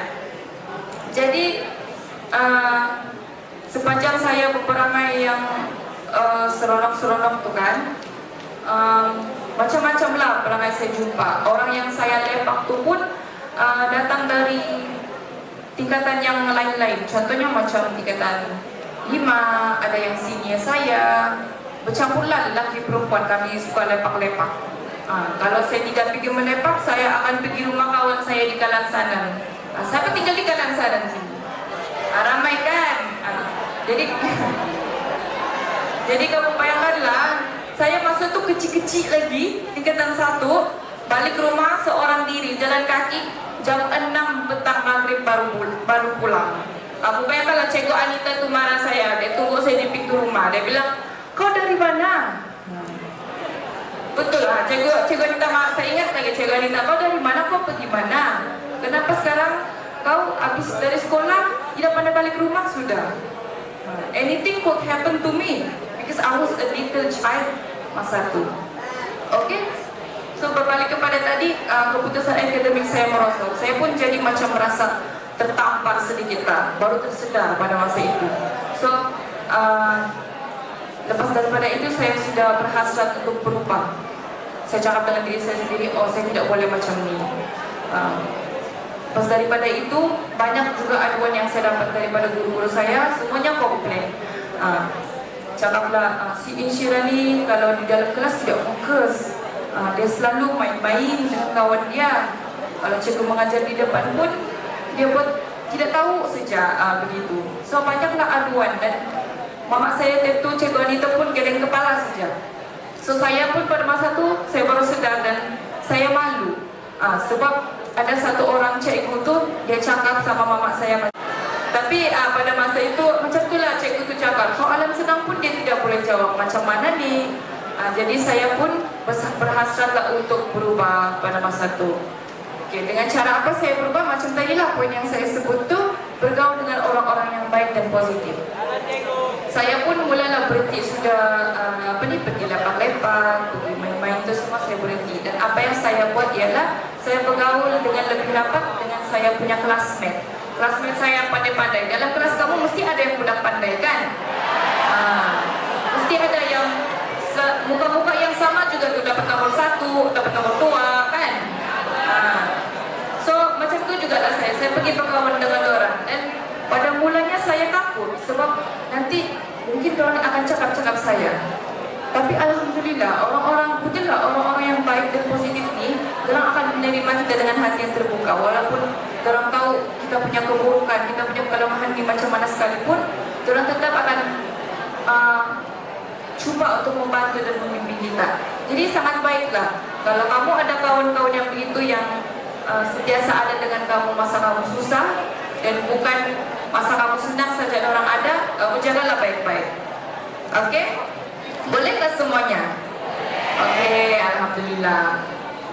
Jadi sepanjang saya berperangai yang seronok-seronok tuh kan, macam-macam lah perangai saya jumpa. Orang yang saya lepak tuh pun datang dari tingkatan yang lain-lain. Contohnya macam tingkatan 5, ada yang senior saya. Bercampurlah lelaki perempuan, kami suka lepak-lepak. Kalau saya tidak pergi melepak, saya akan pergi rumah kawan saya di Kalansanan. Saya tinggal di Kalansanan sini. Ramai kan? Jadi kamu bayangkanlah, saya masa tu kecil-kecil lagi, tingkatan 1, balik rumah seorang diri, jalan kaki, jam 6 petang maghrib baru pulang. Kamu bayangkanlah, Cikgu Anita tu marah saya, dia tunggu saya di pintu rumah, dia bilang, kau dari mana? Betul lah, Cikgu Anita, saya ingat lagi Cikgu Anita, kau dari mana, kau pergi mana? Kenapa sekarang kau habis dari sekolah, tidak pandai balik rumah sudah? Anything could happen to me because I was a little child masa itu. Oke? So berbalik kepada tadi, keputusan akademik saya merosot. Saya pun jadi macam merasa tertampar sedikit lah, baru tersedar pada masa itu. So lepas daripada itu saya sudah berhasrat untuk berubah. Saya cakap dengan diri saya sendiri, oh saya tidak boleh macam ni. Lepas daripada itu, banyak juga aduan yang saya dapat daripada guru-guru saya, semuanya komplain. Cakaplah, si Insyirah ni kalau di dalam kelas tidak fokus, dia selalu main-main dengan kawan dia. Kalau cikgu mengajar di depan pun, dia buat tidak tahu saja, begitu. So banyaklah aduan, dan mama saya tentu Cikgu Anita pun geleng kepala saja. So saya pun pada masa itu, saya baru sedar dan saya malu. Sebab ada satu orang cikgu tu, dia cakap sama mama saya. Tapi pada masa itu, macam itulah cikgu tu cakap, soalan senang pun dia tidak boleh jawab, macam mana ni? Jadi saya pun berhasratlah untuk berubah pada masa itu. Okay, dengan cara apa saya berubah? Macam tadilah poin yang saya sebut tu, bergaul dengan orang-orang yang baik dan positif. Saya pun mulalah berhenti sudah pergi lepak-lepak, pergi main-main, itu semua saya berhenti. Dan apa yang saya buat ialah saya bergaul dengan lebih rapat dengan saya punya classmate. Classmate saya yang pandai-pandai. Dalam kelas kamu mesti ada yang budak pandai kan? Mesti ada yang muka-muka yang sama juga tu dapat nomor 1, dapat nomor 2 kan? So macam tu juga lah saya pergi berkawan dengan orang. Dan pada mulanya saya takut sebab nanti mungkin orang akan cakap-cakap saya. Tapi alhamdulillah, orang-orang yang baik dan positif ni, orang akan menerima kita dengan hati yang terbuka. Walaupun orang tahu kita punya keburukan, kita punya kelemahan di macam mana sekalipun, orang tetap akan cuba untuk membantu dan memimpin kita. Jadi sangat baiklah kalau kamu ada kawan-kawan yang begitu, yang sentiasa ada dengan kamu masa kamu susah, dan bukan masa kamu senang saja orang ada, kamu jagalah baik-baik. Oke? Bolehkah semuanya? Oke, alhamdulillah.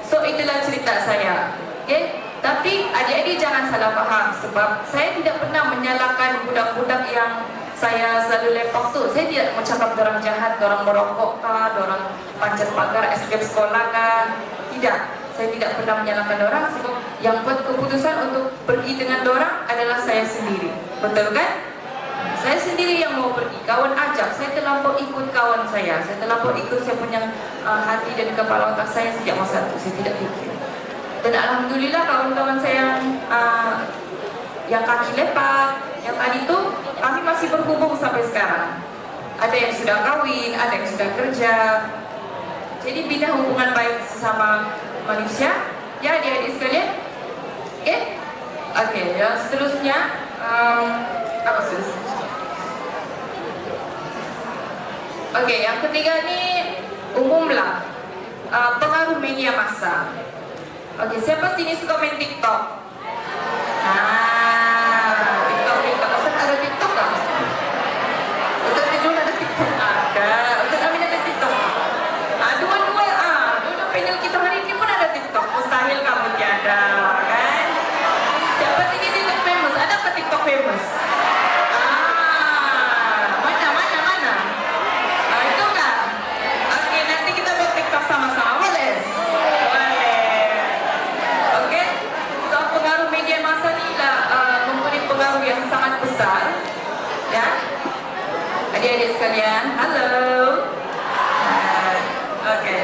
So itulah cerita saya. Oke? Tapi adik-adik jangan salah faham, sebab saya tidak pernah menyalahkan budak-budak yang saya selalu lepak tu. Saya tidak mencakap orang jahat, orang merokok kah, orang panjat pagar escape sekolah kah. Tidak. Saya tidak pernah menyalahkan orang, sebab yang buat keputusan untuk pergi dengan orang adalah saya sendiri. Betul kan? Saya sendiri yang mau pergi, kawan ajak. Saya terlampau ikut kawan saya terlampau ikut saya punya hati dan kepala otak saya sejak masa itu. Saya tidak pikir. Dan alhamdulillah kawan-kawan saya yang kaki lepak, yang tadi itu, kami masih berhubung sampai sekarang. Ada yang sudah kawin, ada yang sudah kerja. Jadi bina hubungan baik sesama manusia. Ya adik-adik sekalian. Oke? Oke, yang seterusnya apa seterusnya? Oke, yang ketiga ni umumlah pengaruh media massa. Oke, siapa sini suka main TikTok? TikTok. Ustaz ada TikTok tak? Ustaz Tidul ada TikTok? Ada. Ustaz Amin ada TikTok? Dua panel kita hari ini pun ada TikTok. Mustahil kamu tiada, kan? Siapa sini TikTok famous? Ada apa TikTok famous? Mana? Itu kan? Oke, nanti kita buat TikTok sama-sama, boleh? Ya, adik-adik sekalian, halo. Oke.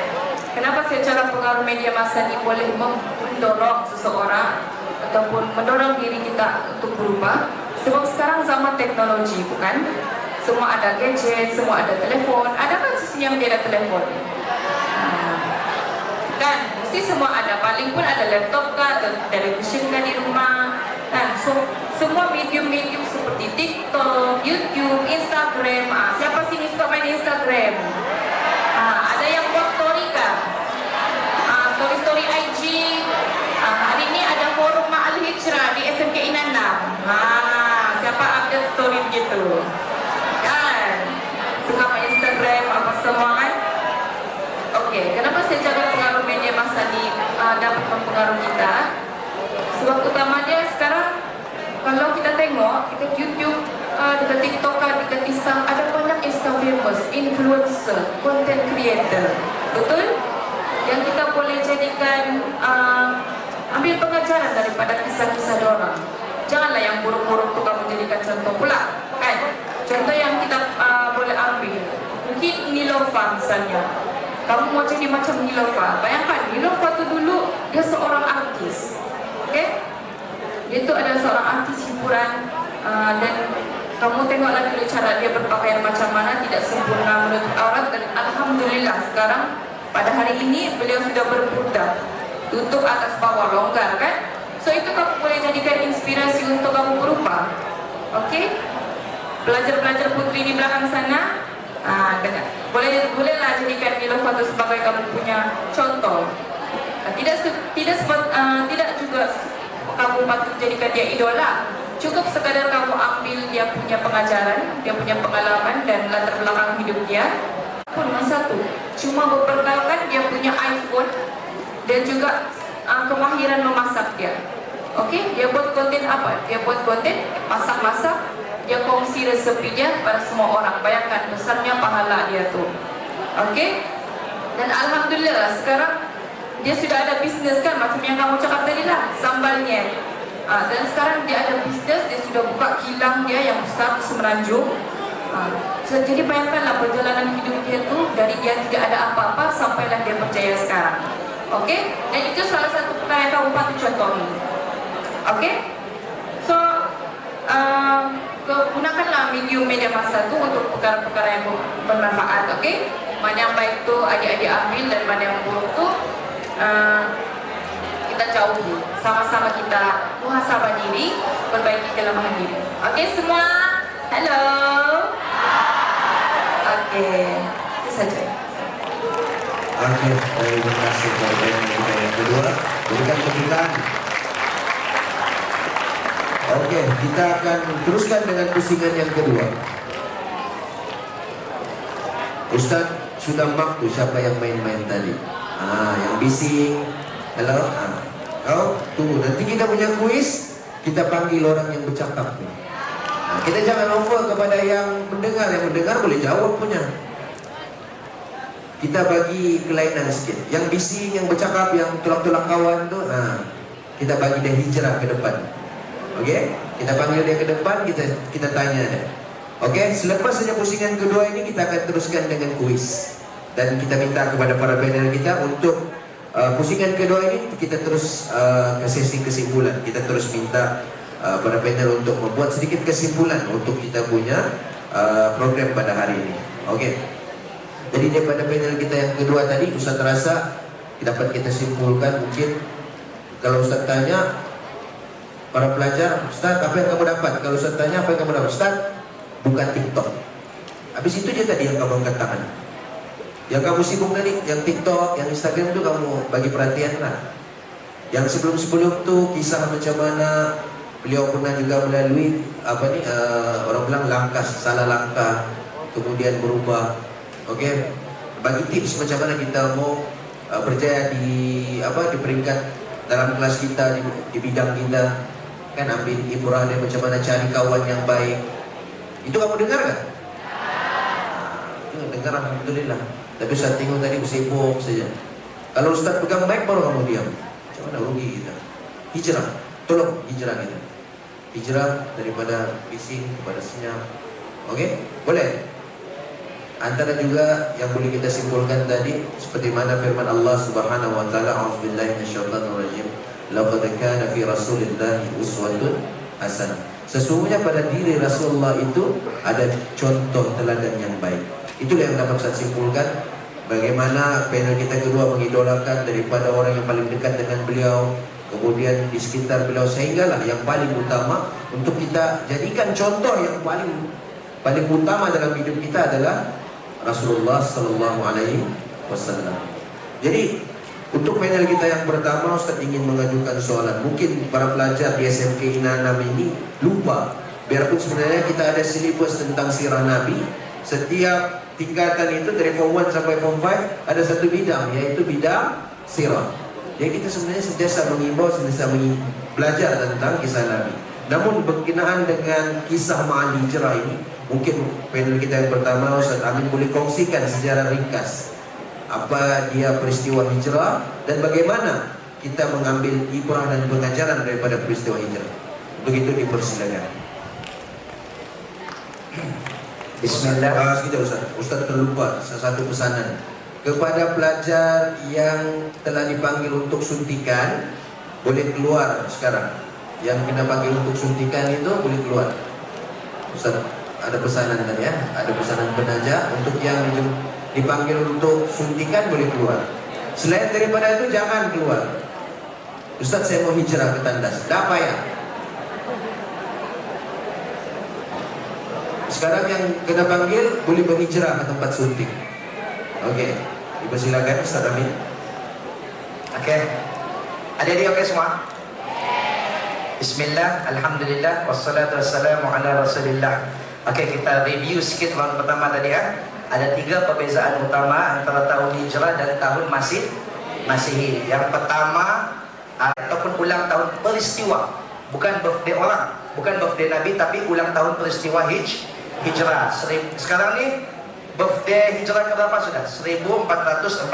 Kenapa secara pengaruh media massa ini boleh mendorong seseorang ataupun mendorong diri kita untuk berubah? Sebab sekarang zaman teknologi, bukan? Semua ada gadget, semua ada telefon. Ada kan sisi yang tidak ada telefon? Kan, mesti semua ada. Paling pun ada laptop kah, atau television kah di rumah. Kan, so, semua medium-medium seperti TikTok, YouTube, Instagram. Siapa sini suka main Instagram? Ada yang buat story kah? Story-story IG. Hari ini ada forum Ma'al Hijrah di SMK Inanam. Siapa update story begitu? Kan? Suka main Instagram, apa semua kan? Oke, kenapa secara pengaruh media massa ini dapat mempengaruhi kita? Sebab utamanya sekarang kalau kita tengok, kita YouTube, dekat TikTok, dekat Instagram, ada banyak Instagramers, influencer, content creator. Betul? Yang kita boleh jadikan ambil pengajaran daripada kisah-kisah orang. Janganlah yang buruk-buruk itu kamu jadikan contoh pula, kan? Contoh yang kita boleh ambil, mungkin Nilofa misalnya. Kamu mau jadi macam Nilofa. Bayangkan, Nilofa itu dulu dia seorang artis, oke? Dia itu adalah seorang artis hiburan, dan kamu tengoklah dulu cara dia berpakaian macam mana, tidak sempurna menurut aurat. Dan alhamdulillah sekarang pada hari ini beliau sudah berpudar, tutup atas bawah, longgar kan? So itu kamu boleh jadikan inspirasi untuk kamu berubah. Oke? Pelajar-pelajar putri di belakang sana, bolehlah jadikan Nilofa itu sebagai kamu punya contoh. Tidak juga kamu patut jadikan dia idola. Cukup sekadar kamu ambil dia punya pengajaran, dia punya pengalaman dan latar belakang hidup dia. Pun satu, cuma memperkenalkan dia punya iPhone dan juga kemahiran memasak dia. Oke, dia buat konten apa? Dia buat konten masak-masak, dia kongsi resepinya pada semua orang. Bayangkan besarnya pahala dia tuh. Oke? Dan alhamdulillah sekarang dia sudah ada bisnis kan, macam yang kamu cakap tadi lah, sambalnya. Dan sekarang dia ada bisnis, dia sudah buka kilang dia yang besar di Semenanjung. Jadi bayangkanlah perjalanan hidup dia tuh dari dia tidak ada apa-apa sampailah dia berjaya sekarang. Oke? Dan itu salah satu perkara yang kamu patut contohi. Oke? So, gunakanlah medium media massa itu untuk perkara-perkara yang bermanfaat. Oke? Mana yang baik tu adik-adik ambil dan mana yang buruk tu kita jauhi. Sama-sama kita muhasabah diri, perbaiki kelemahan diri. Oke semua? Halo? Oke, itu saja. Oke, terima kasih kepada yang kedua. Berikan kejutan. Oke, kita akan teruskan dengan pusingan yang kedua. Ustaz sudah mark tuh siapa yang main-main tadi. Yang bising. Halo. Kau tunggu, nanti kita punya kuis. Kita panggil orang yang bercakap. Kita jangan over kepada yang mendengar. Yang mendengar boleh jawab punya. Kita bagi kelainan sikit. Yang bising, yang bercakap, yang tulang-tulang kawan tuh, kita bagi dia hijrah ke depan. Oke? Kita panggil dia ke depan, kita tanya dia. Oke? Selepas saja pusingan kedua ini kita akan teruskan dengan kuis. Dan kita minta kepada para panel kita untuk pusingan kedua ini kita terus ke sesi kesimpulan. Kita terus minta para panel untuk membuat sedikit kesimpulan untuk kita punya program pada hari ini. Oke? Jadi daripada panel kita yang kedua tadi, Ustaz rasa dapat kita simpulkan mungkin kalau Ustaz tanya para pelajar, Ustaz apa yang kamu dapat? Kalau Ustaz tanya apa yang kamu dapat? Ustaz, bukan TikTok. Habis itu dia tadi yang kamu angkat tangan. Yang kamu sibuk tadi, yang TikTok, yang Instagram itu kamu bagi perhatian lah. Yang sebelum-sebelum tuh kisah macam mana beliau pernah juga melalui orang bilang langkah, salah langkah, kemudian berubah. Oke, bagi tips macam mana kita mau berjaya di peringkat dalam kelas kita di bidang kita, kan ambil ibrah dia macam mana cari kawan yang baik. Itu kamu dengar kan? Dengar alhamdulillah. Tapi Ustaz tengok tadi sibuk saja. Kalau Ustaz pegang mic baru kamu diam. Macam mana rugi kita? Hijrah, tolong hijrah kita. Hijrah daripada bising kepada senyap. Okey? Boleh? Antara juga yang boleh kita simpulkan tadi seperti mana firman Allah Subhanahu wa taala, a'udzubillahi minasyaitonir rajim, laqad kana fi rasulillahi uswatun hasanah. Sesungguhnya pada diri Rasulullah itu ada contoh teladan yang baik. Itulah yang dapat saya simpulkan. Bagaimana panel kita kedua mengidolakan daripada orang yang paling dekat dengan beliau, kemudian di sekitar beliau, sehinggalah yang paling utama untuk kita jadikan contoh yang paling utama dalam hidup kita adalah Rasulullah sallallahu alaihi wasallam. Jadi untuk panel kita yang pertama, Ustaz ingin mengajukan soalan. Mungkin para pelajar di SMK Ina 6 ini lupa, biarpun sebenarnya kita ada silibus tentang sirah Nabi. Setiap tingkatan itu dari form 1 sampai form 5 ada satu bidang, yaitu bidang sirah. Jadi kita sebenarnya sentiasa mengimbau, sentiasa belajar tentang kisah Nabi. Namun berkenaan dengan kisah Ma'al Hijrah ini, mungkin panel kita yang pertama, Ustaz Amin boleh kongsikan sejarah ringkas apa dia peristiwa hijrah dan bagaimana kita mengambil ibrah dan pengajaran daripada peristiwa hijrah. Begitu dipersilakan. Bismillah. Sekitar Ustaz terlupa satu pesanan kepada pelajar yang telah dipanggil untuk suntikan, boleh keluar sekarang. Yang kena panggil untuk suntikan itu boleh keluar. Ustaz ada pesanan tadi ya, ada pesanan penaja untuk yang dipanggil untuk suntikan boleh keluar. Selain daripada itu jangan keluar. Ustaz saya mau hijrah ke Tandas. Tak payah. Sekarang yang kena panggil boleh berhijrah ke tempat suntik. Okey, dipersilakan Ustaz Amin. Okey. Adik-adik okey semua? Bismillah, alhamdulillah, wassalatu wassalamu ala rasulillah. Okey, kita review sikit round pertama tadi ya. Ada 3 perbezaan utama antara tahun hijrah dan tahun Masihi. Yang pertama, ataupun ulang tahun peristiwa, bukan birthday orang, bukan birthday Nabi, tapi ulang tahun peristiwa hijrah. Sekarang ni birthday hijrah ke berapa sudah? 1445.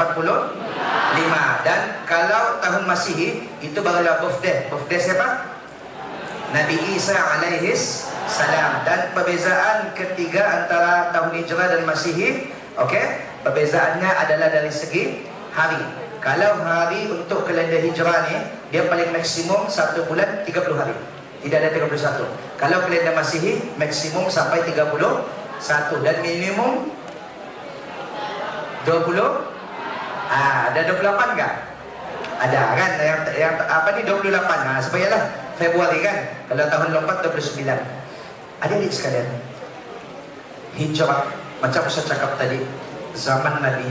Dan kalau tahun Masihi itu barulah birthday. Birthday siapa? Nabi Isa alaihis salam. Dan perbezaan ketiga antara tahun hijrah dan Masihi, okey, perbezaannya adalah dari segi hari. Kalau hari untuk kalender hijrah ni, dia paling maksimum 1 bulan 30 hari. Tidak ada 31. Kalau kalender Masihi maksimum sampai 31 dan minimum 20. Ada 28 enggak? Ada kan yang apa ni 28. Sebayalah Februari kan. Kalau tahun lompat 29. Adik-adik sekalian, hijrah macam saya cakap tadi, zaman Nabi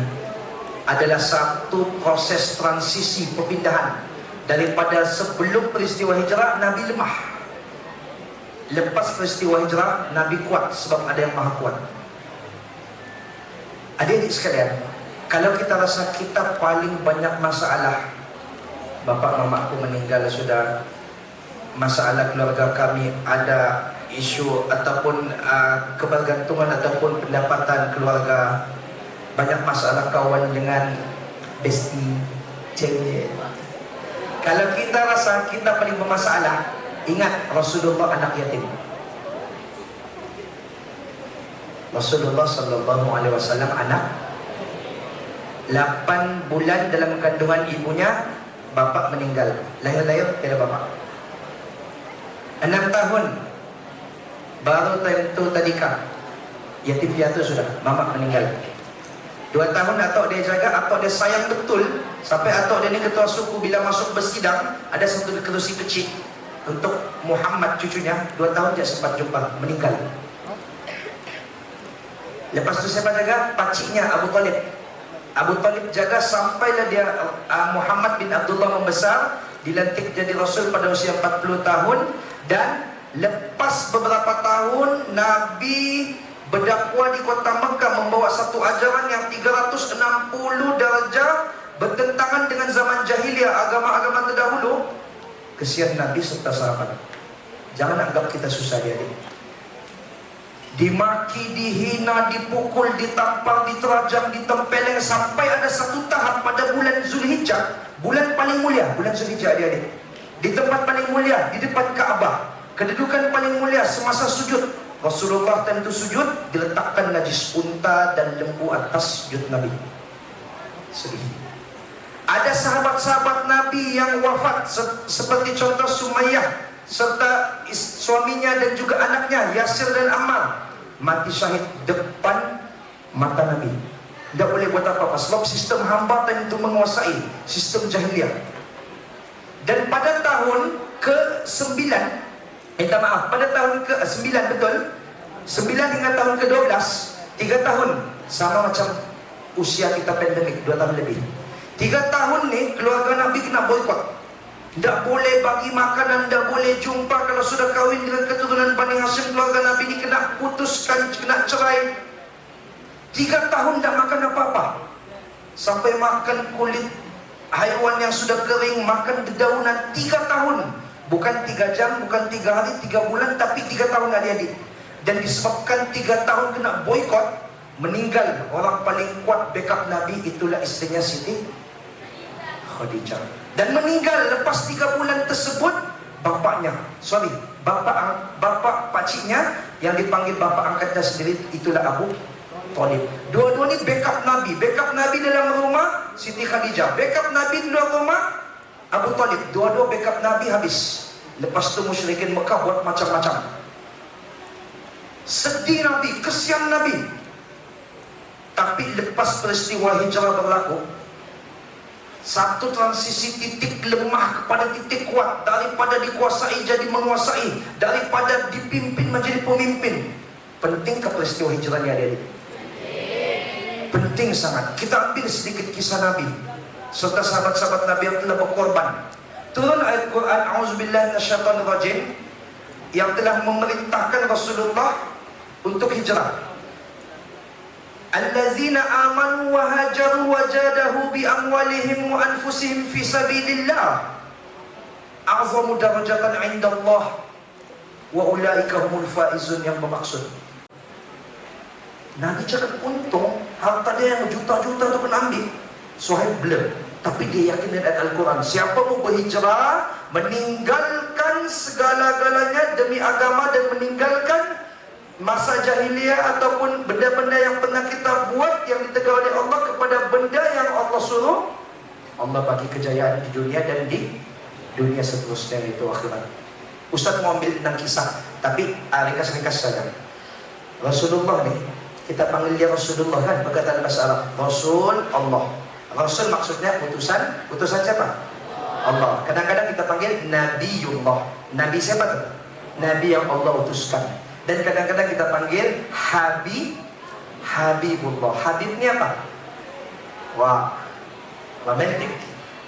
adalah satu proses transisi perpindahan daripada sebelum peristiwa hijrah Nabi lemah. Lepas peristiwa hijrah Nabi kuat sebab ada yang maha kuat. Adik-adik sekalian, kalau kita rasa kita paling banyak masalah, bapak mamaku meninggal sudah, masalah keluarga kami ada isu ataupun kebergantungan ataupun pendapatan keluarga, banyak masalah kawan dengan bestie, cewek. Kalau kita rasa kita paling bermasalah, ingat Rasulullah anak yatim. Rasulullah sallallahu alaihi wasallam anak 8 bulan dalam kandungan ibunya, bapak meninggal. Lahir-lahir tiada bapak. 6 tahun baru tentu tadika, yatim piatu sudah, mama meninggal. 2 tahun atok dia jaga, atok dia sayang betul, sampai atok dia ni ketua suku bila masuk bersidang ada satu kerusi kecil untuk Muhammad cucunya. 2 tahun dia sempat jumpa, meninggal. Lepas tu siapa jaga? Pakciknya Abu Talib. Abu Talib jaga sampailah dia Muhammad bin Abdullah membesar, dilantik jadi Rasul pada usia 40 tahun. Dan lepas beberapa tahun Nabi berdakwah di kota Mekah membawa satu ajaran yang 360 darjah bertentangan dengan zaman jahiliyah, agama-agama terdahulu. Kesian Nabi serta sahabat. Jangan anggap kita susah dia. Dimaki, dihina, dipukul, ditampar, diterajam, ditempeleng, sampai ada satu tahap pada bulan Zulhijjah, bulan paling mulia, bulan Zulhijjah adik-adik, di tempat paling mulia, di depan Kaabah, kedudukan paling mulia semasa sujud, Rasulullah tentu sujud, diletakkan najis unta dan lembu atas sujud Nabi. Sedih. Ada sahabat-sahabat Nabi yang wafat, seperti contoh Sumayyah serta suaminya dan juga anaknya Yasir dan Ammar, mati syahid depan mata Nabi. Tidak boleh buat apa-apa sebab sistem hambatan itu menguasai sistem jahiliyah. Dan pada tahun ke-9, pada tahun ke-9 betul, 9 hingga tahun ke-12, 3 tahun, sama macam usia kita pandemik 2 tahun lebih. 3 tahun ni keluarga Nabi kena boikot. Tak boleh bagi makanan, tak boleh jumpa. Kalau sudah kahwin dengan keturunan Bani Hashim, keluarga Nabi ni kena putuskan, kena cerai. 3 tahun tak makan apa-apa, sampai makan kulit haiwan yang sudah kering, makan dedaunan. 3 tahun, bukan 3 jam, bukan 3 hari, 3 bulan, tapi 3 tahun adik-adik. Dan disebabkan 3 tahun kena boikot, meninggal orang paling kuat backup Nabi, itulah istrinya Siti Khadijah. Dan meninggal lepas 3 bulan tersebut bapaknya, bapak pakciknya yang dipanggil bapak angkatnya sendiri, itulah Abu Thalib. Dua-dua ni backup Nabi. Backup Nabi dalam rumah Siti Khadijah, backup Nabi di luar rumah Abu Thalib. Dua-dua backup Nabi habis. Lepas tu musyrikin Mekah buat macam-macam. Sedih Nabi, kesian Nabi. Tapi lepas peristiwa hijrah berlaku, satu transisi titik lemah kepada titik kuat, daripada dikuasai jadi menguasai, daripada dipimpin menjadi pemimpin. Penting ke peristiwa hijrah ni adik-adik? Penting sangat. Kita ambil sedikit kisah Nabi serta sahabat-sahabat Nabi yang telah berkorban. Turun ayat Quran, A'udzubillahi minasyaitonir rajim, yang telah memerintahkan Rasulullah untuk hijrah. Allazina amanu wa hajaru wa jadahu bi amwalihim wa anfusihim fi sabilillah a'zamu darajatan 'inda Allah wa ulaika humul faizun, yang bermaksud Nabi cakap untung harta dia yang juta-juta tu kena ambil. Suhaib blur, tapi dia yakin dengan ayat Al-Quran. Siapa mau berhijrah, meninggalkan segala-galanya demi agama dan meninggalkan masa jahiliyah ataupun benda-benda yang pernah kita buat yang ditegur oleh Allah kepada benda yang Allah suruh, Allah bagi kejayaan di dunia dan di dunia seterusnya, itu akhirat. Ustaz mau ambil tentang kisah, tapi ringkas-ringkas saja. Rasulullah ni, kita panggil dia Rasulullah kan, perkataan bahasa Arab. Rasul Allah. Rasul maksudnya utusan. Utusan siapa? Allah. Kadang-kadang kita panggil Nabiullah. Nabi siapa tu? Nabi yang Allah utuskan. Dan kadang-kadang kita panggil Habibullah. Habib ni apa? Wah, romantik.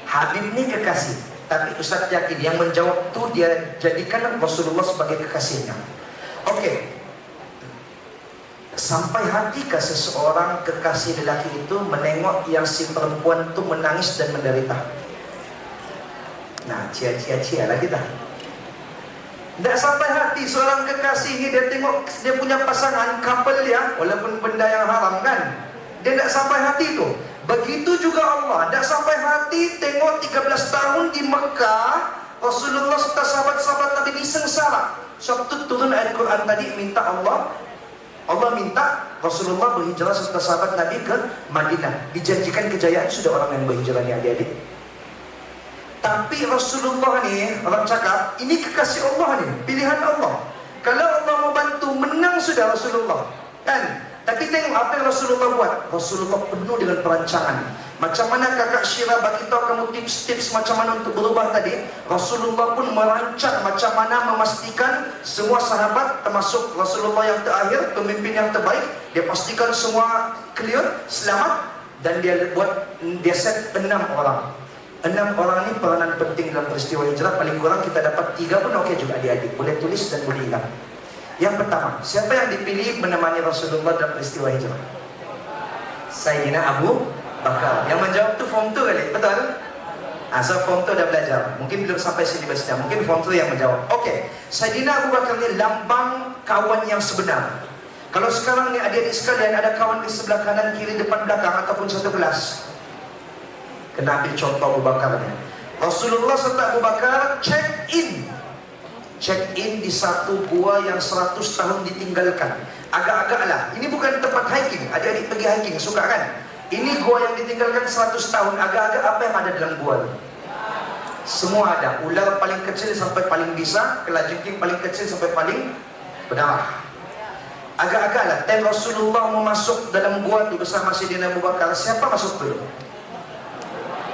Habib ni kekasih. Tapi Ustaz yakin yang menjawab tu dia jadikan Rasulullah sebagai kekasihnya. Okey. Sampai hatikah seseorang kekasih lelaki itu menengok yang si perempuan itu menangis dan menderita? Nah, cia-cia lah kita. Tidak sampai hati seorang kekasih ini, dia tengok dia punya pasangan, couple dia, walaupun benda yang haram kan, dia tidak sampai hati itu. Begitu juga Allah, tidak sampai hati tengok 13 tahun di Mekah Rasulullah serta sahabat-sahabat Nabi disengsara. Sebab turun ayat Quran tadi, minta Allah minta Rasulullah berhijrah serta sahabat Nabi ke Madinah. Dijanjikan kejayaan, sudah orang yang berhijrah ni adik-adik. Tapi Rasulullah ni, orang cakap, ini kekasih Allah ni, pilihan Allah. Kalau Allah mau bantu, menang sudah Rasulullah kan? Tapi tengok apa yang Rasulullah buat. Rasulullah penuh dengan perancangan. Macam mana kakak Syirah bagi tahu kamu tips-tips macam mana untuk berubah tadi, Rasulullah pun merancang macam mana memastikan semua sahabat, termasuk Rasulullah yang terakhir, pemimpin yang terbaik, dia pastikan semua clear, selamat. Dan dia set 6 orang. 6 orang ini peranan penting dalam peristiwa hijrah. Paling kurang kita dapat 3 pun okey juga adik-adik. Boleh tulis dan boleh ingat. Yang pertama, siapa yang dipilih menemani Rasulullah dalam peristiwa hijrah? Sayyidina Abu Bakar. Yang menjawab tu form 2 kali, betul? So form 2 dah belajar. Mungkin belum sampai sini baca. Mungkin form 2 yang menjawab. Okey, Sayyidina Abu Bakar ni lambang kawan yang sebenar. Kalau sekarang ni adik-adik sekalian ada kawan di sebelah kanan, kiri, depan, belakang ataupun satu kelas, kena ambil contoh Abu Bakar ni. Rasulullah serta Abu Bakar check in check in di satu gua yang 100 tahun ditinggalkan. Agak-agak lah. Ini bukan tempat hiking. Adik-adik pergi hiking, suka kan? Ini gua yang ditinggalkan 100 tahun. Agak-agak apa yang ada dalam gua? Semua ada. Ular paling kecil sampai paling bisa, kelajengking paling kecil sampai paling berdarah. Agak-agak lah. Time Rasulullah mau masuk dalam gua tu bersama Sayyidina Abu Bakar, siapa masuk dulu?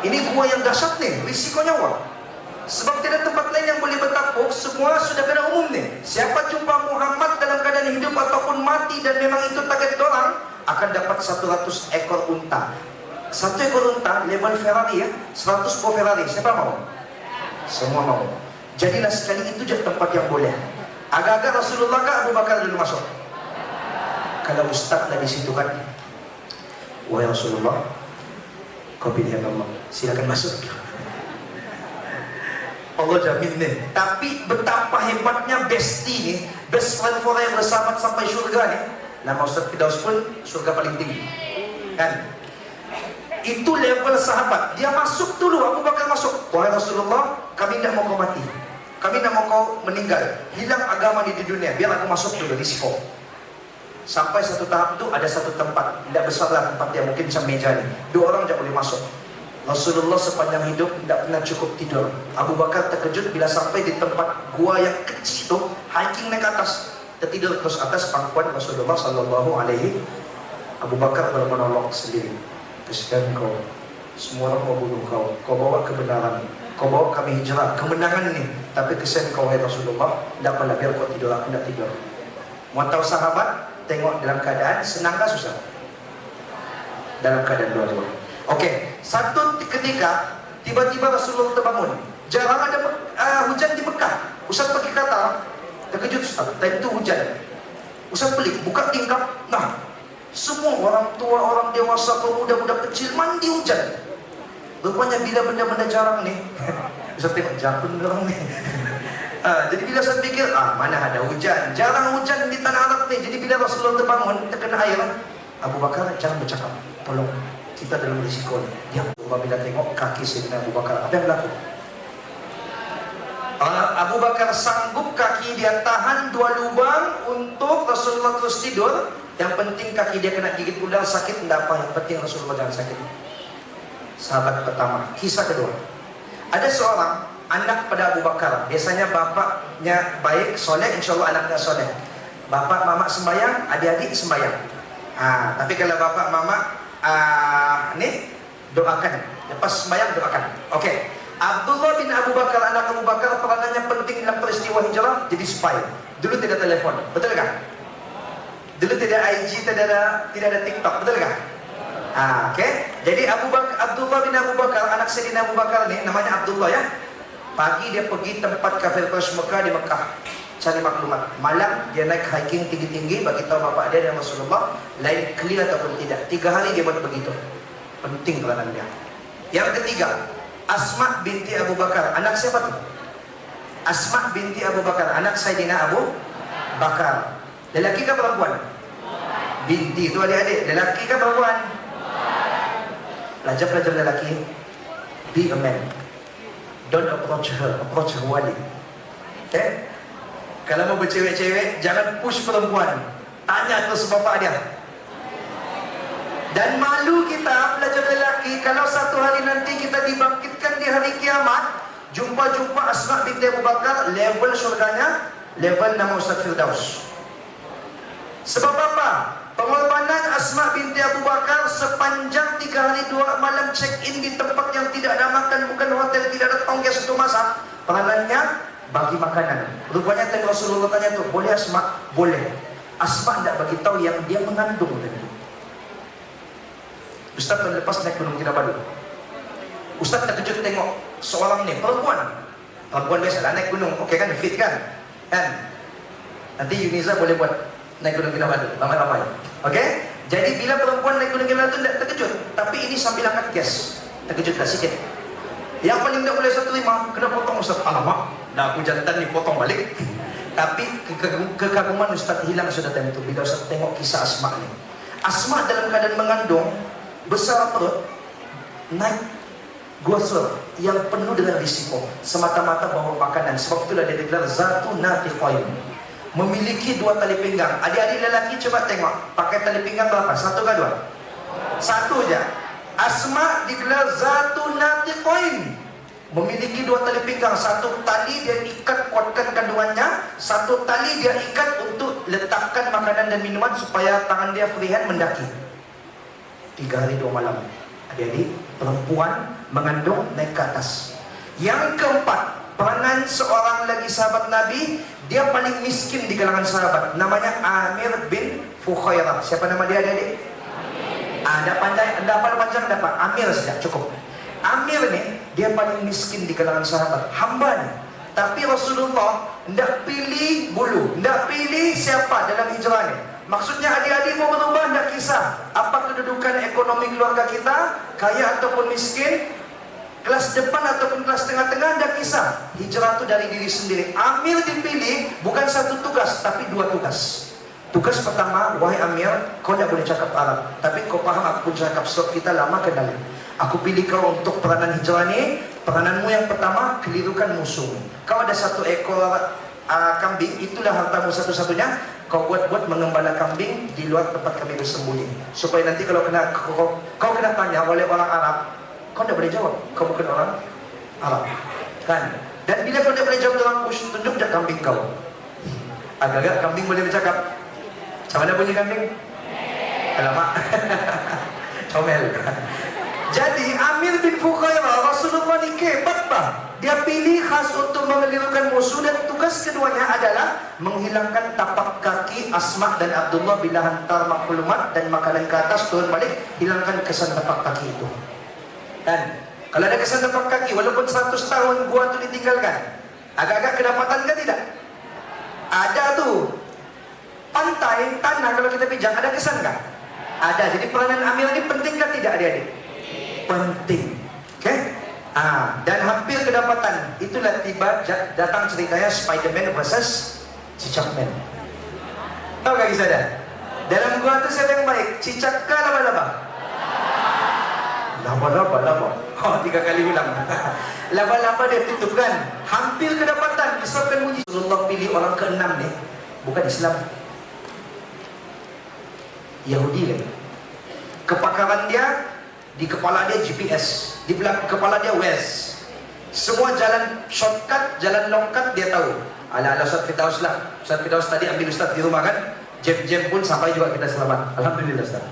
Ini gua yang dahsyat nih, risiko nyawa. Sebab tidak tempat lain yang boleh bertapuk, semua sudah kena umum nih. Siapa jumpa Muhammad dalam keadaan hidup ataupun mati dan memang itu target orang, akan dapat 100 ekor unta. 1 ekor unta level Ferrari ya, 100 buah Ferrari. Siapa mau? Semua mau. Jadilah sekali itu je tempat yang boleh. Agak-agak Rasulullah ke Abu Bakar dulu masuk. Kalau ustaz dah di situ kan, wahai Rasulullah, kau pilihan Allah, silakan masuk. Allah jamin nih. Tapi betapa hebatnya bestie nih, best friend forever, sahabat sampai surga nih. Nama Ustaz Firdaus pun surga paling tinggi, kan? Itu level sahabat. Dia masuk dulu, Abu Bakar masuk. Wahai Rasulullah, kami tidak mau kau mati, kami tidak mau kau meninggal, hilang agama di dunia. Biar aku masuk dulu, risiko. Sampai satu tahap itu ada satu tempat, tidak besar lah tempat dia, mungkin macam meja nih. 2 orang tidak boleh masuk. Rasulullah sepanjang hidup tidak pernah cukup tidur. Abu Bakar terkejut bila sampai di tempat gua yang kecil itu, hiking naik atas, tertidur terus atas pangkuan Rasulullah Sallallahu Alaihi. Abu Bakar baru menolong sendiri. Kesian kau, semua orang mau bunuh kau, kau bawa kebenaran, kau bawa kami hijrah, kemenangan ini. Tapi kesian kau wahai Rasulullah, tidak apalah, biar kau tidur, aku tidak tidur. Mau tahu sahabat, tengok dalam keadaan senang kah susah? Dalam keadaan dua-dua. Oke, satu ketika tiba-tiba Rasulullah terbangun. Jarang ada hujan di Mekah. Ustaz pergi kata, terkejut Ustaz, time itu hujan. Ustaz pelik, buka tingkap. Nah, semua orang tua, orang dewasa, pemuda-muda kecil mandi hujan. Rupanya bila benda-benda jarang nih, Ustaz tengok jarang orang nih. Jadi bila saya pikir, mana ada hujan, jarang hujan di tanah Arab nih. Jadi bila Rasulullah terbangun, terkena air, Abu Bakar jangan bercakap, tolong, kita dalam risiko ni. Dia bila tengok kaki Sayyidina Abu Bakar, apa yang berlaku? Abu Bakar sanggup kaki dia tahan 2 lubang untuk Rasulullah terus tidur. Yang penting kaki dia kena gigit ular, sakit tidak apa, yang penting Rasulullah jangan sakit. Sahabat pertama. Kisah kedua, ada seorang anak pada Abu Bakar. Biasanya bapaknya baik, soleh, insya Allah anaknya soleh. Bapak mama sembahyang, adik-adik sembahyang. Tapi kalau bapak mama nih doakan, lepas sembahyang doakan. Oke. Abdullah bin Abu Bakar, anak Abu Bakar, peranannya penting dalam peristiwa hijrah, jadi spy. Dulu tidak telepon, betul kan? Dulu tidak IG, tidak ada TikTok, betul kan? Oke. Jadi Abdullah bin Abu Bakar, anak Sayyidina Abu Bakar nih, namanya Abdullah ya. Pagi dia pergi tempat kafir Quraisy Mekah di Mekah, cari maklumat. Malam dia naik hiking tinggi-tinggi, bagi tahu bapak dia dan Rasulullah lain clear ataupun tidak. 3 hari dia buat begitu. Penting peranan dia. Yang ketiga, Asma binti Abu Bakar. Anak siapa tu? Asma binti Abu Bakar, anak Sayyidina Abu Bakar. Lelaki ke perempuan? Binti itu adik-adik. Lelaki ke perempuan? Pelajar-pelajar lelaki, be a man. Don't approach her, approach her wali. Kalau mau bercewek-cewek, jangan push perempuan. Tanya terus bapak dia. Dan malu kita pelajar lelaki kalau satu hari nanti kita dibangkitkan di hari kiamat, jumpa Asma binti Abu Bakar, level surganya level nama Ustaz Firdaus. Sebab apa? Pengorbanan Asma binti Abu Bakar sepanjang 3 hari 2 malam check-in di tempat yang tidak ada makan, bukan hotel, tidak ada tongges untuk masak. Peranannya bagi makanan. Rupanya tadi Rasulullah tanya tu, boleh Asma? Boleh. Asma tidak bagi tahu yang dia mengandung tadi. Ustaz tahun lepas naik Gunung Kinabalu. Ustaz terkejut tengok seorang ni, perempuan biasa lah naik gunung, okey kan, fit kan? Nanti Yuniza boleh buat naik Gunung Kinabalu, ramai-ramai. Okey? Jadi bila perempuan naik Gunung Kinabalu tu tidak terkejut, tapi ini sambil angkat gas, terkejutlah sikit. Yang paling tidak boleh saya terima, kena potong Ustaz. Alamak, dah aku jantan ni potong balik. Tapi kekaguman Ustaz hilang sudah time itu bila Ustaz tengok kisah Asma ni. Asma dalam keadaan mengandung, besar perut, naik Gua Sur yang penuh dengan risiko, semata-mata bawa makanan. Sebab itulah dia digelar Zatu Natiqain, memiliki 2 tali pinggang. Adik-adik lelaki coba tengok, pakai tali pinggang berapa? 1 ke 2? 1 aja. Asma digelar Zatu Natiqain, memiliki 2 tali pinggang. 1 tali dia ikat kuatkan kandungannya, 1 tali dia ikat untuk letakkan makanan dan minuman supaya tangan dia free hand mendaki. 3 hari 2 malam. Adik-adik, perempuan mengandung naik ke atas. Yang keempat, peranan seorang lagi sahabat Nabi, dia paling miskin di kalangan sahabat, namanya Amir bin Fukhairah. Siapa nama dia, adik-adik? Ada panjang dapat Amir saja cukup. Amir ni dia paling miskin di kalangan sahabat, hamba ni. Tapi Rasulullah tidak pilih bulu, tidak pilih siapa dalam hijrah ni. Maksudnya adik-adik mau berubah, tidak kisah apa kedudukan ekonomi keluarga kita, kaya ataupun miskin, kelas depan ataupun kelas tengah-tengah, tidak kisah. Hijrah itu dari diri sendiri. Amir dipilih bukan 1 tugas, tapi 2 tugas. Tugas pertama, wahai Amir, kau tidak boleh cakap Arab, tapi kau faham aku pun cakap, sebab kita lama kenal. Aku pilih kau untuk peranan hijrah ni. Perananmu yang pertama, kelirukan musuh. Kau ada 1 ekor kambing, itulah hartamu satu-satunya. Kau buat mengembala kambing di luar tempat kami bersembunyi, supaya nanti kalau kau kena tanya oleh orang Arab, kau tidak boleh jawab, kau bukan orang Arab, kan? Dan bila kau tidak boleh jawab orang Quraisy, tunjuk je kambing kau. Agak-agak kambing boleh bercakap. Macam mana bunyi kambing? Alamak. Comel. Jadi Amir bin Fukhairah, Rasulullah ni kebat bah. Dia pilih khas untuk mengelirukan musuh, dan tugas keduanya adalah menghilangkan tapak kaki Asma dan Abdullah bila hantar maklumat dan makanan ke atas, turun balik, hilangkan kesan tapak kaki itu. Dan kalau ada kesan tapak kaki, walaupun 100 tahun gua tu ditinggalkan, agak-agak kedapatan ke tidak? Ada tu. Pantai, tanah kalau kita pijak, ada kesan kan? Ada. Jadi peranan Amir ini penting kan tidak, adik-adik? Penting. Okay? Dan hampir kedapatan. Itulah tiba datang ceritanya Spiderman versus Cicakman. Tahu tak kisah dah? Dalam gua tu siapa yang baik? Cicak ke laba-laba? Laba-laba. Oh, 3 kali ulang. Laba-laba dia tutup kan? Hampir kedapatan. Disebabkan bunyi Rasulullah pilih orang ke-6 ni, bukan Islam, Yahudi kan. Kepakaran dia, di kepala dia GPS, di belakang kepala dia Waze. Semua jalan shortcut, jalan longkat dia tahu. Ala-ala Ustaz Firdaus lah. Ustaz Firdaus tadi ambil Ustaz di rumah kan, jam-jam pun sampai juga kita selamat. Alhamdulillah Ustaz.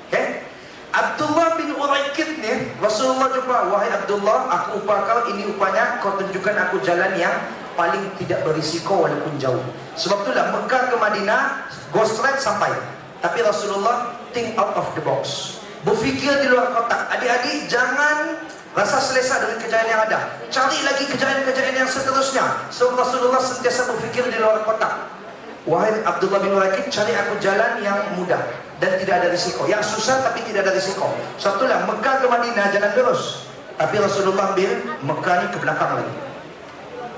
Okay? Abdullah bin Uraikid ni, Rasulullah jumpa, wahai Abdullah, aku upah kau, ini upahnya, kau tunjukkan aku jalan yang paling tidak berisiko walaupun jauh. Sebab itulah Mekah ke Madinah, go straight sampai. Tapi Rasulullah think out of the box, berfikir di luar kotak. Adik-adik jangan rasa selesa dengan kejayaan yang ada, cari lagi kejayaan-kejayaan yang seterusnya. So Rasulullah sentiasa berfikir di luar kotak. Wahai Abdullah bin Uraikid, cari aku jalan yang mudah dan tidak ada risiko, yang susah tapi tidak ada risiko. Sebab itulah Mekah ke Madinah jalan lurus, tapi Rasulullah ambil Mekah ni ke belakang lagi,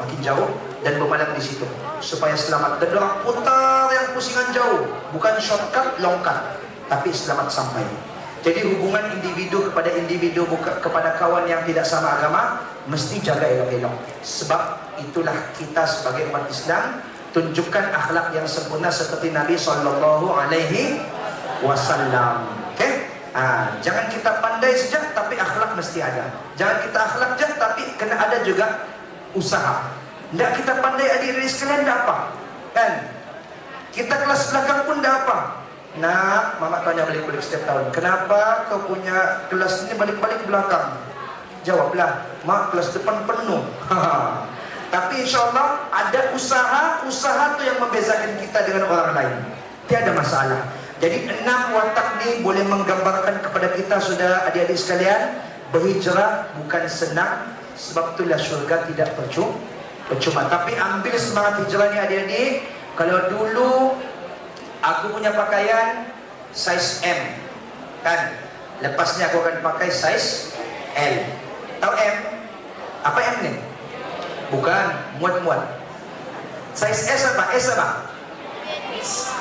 makin jauh, dan bermalam di situ supaya selamat. Dan orang putar yang pusingan jauh, bukan shortcut longkat, tapi selamat sampai. Jadi hubungan individu kepada individu, kepada kawan yang tidak sama agama, mesti jaga elok-elok. Sebab itulah kita sebagai umat Islam, tunjukkan akhlak yang sempurna seperti Nabi SAW. Okay? Jangan kita pandai saja, tapi akhlak mesti ada. Jangan kita akhlak saja, tapi kena ada juga usaha. Tidak kita pandai, adik-adik sekalian, tidak apa, kan? Kita kelas belakang pun tidak apa. Nah, mama tanya balik-balik setiap tahun, kenapa kau punya kelas ini balik-balik belakang? Jawablah, mak, kelas depan penuh. Tapi insya Allah ada usaha tu yang membezakan kita dengan orang lain. Tiada masalah. Jadi 6 watak ni boleh menggambarkan kepada kita, sudah adik-adik sekalian, berhijrah bukan senang. Sebab itulah syurga tidak percuma. Tapi ambil semangat hijrah ni, adik-adik. Kalau dulu aku punya pakaian size M, kan? Lepasnya aku akan pakai size L. Tahu M? Apa M ni? Bukan, muat-muat. Size S apa? S apa?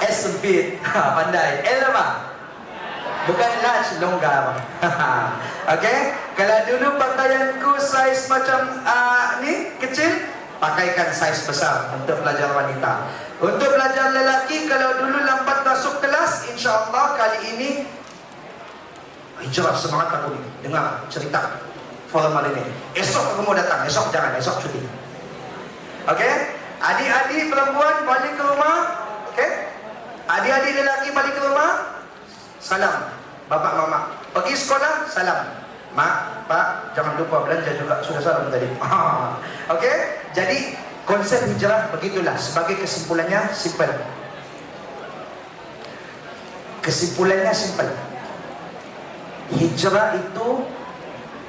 S sempit. Pandai. L apa? Bukan large, longgar. Okay? Kalau dulu pakaianku saiz macam ni kecil, pakaikan saiz besar untuk pelajar wanita. Untuk pelajar lelaki, kalau dulu lambat masuk kelas, insya-Allah kali ini hijrah semangat aku ni. Dengar cerita formal ini. Esok aku mau datang, esok jangan, esok cuti. Okey? Adik-adik perempuan balik ke rumah, okey? Adik-adik lelaki balik ke rumah, salam bapak mama. Pergi sekolah, salam. Mak, pak, jangan lupa belanja juga, sudah salam tadi. Okey? Jadi konsep hijrah begitulah. Sebagai kesimpulannya simple. Kesimpulannya simple. Hijrah itu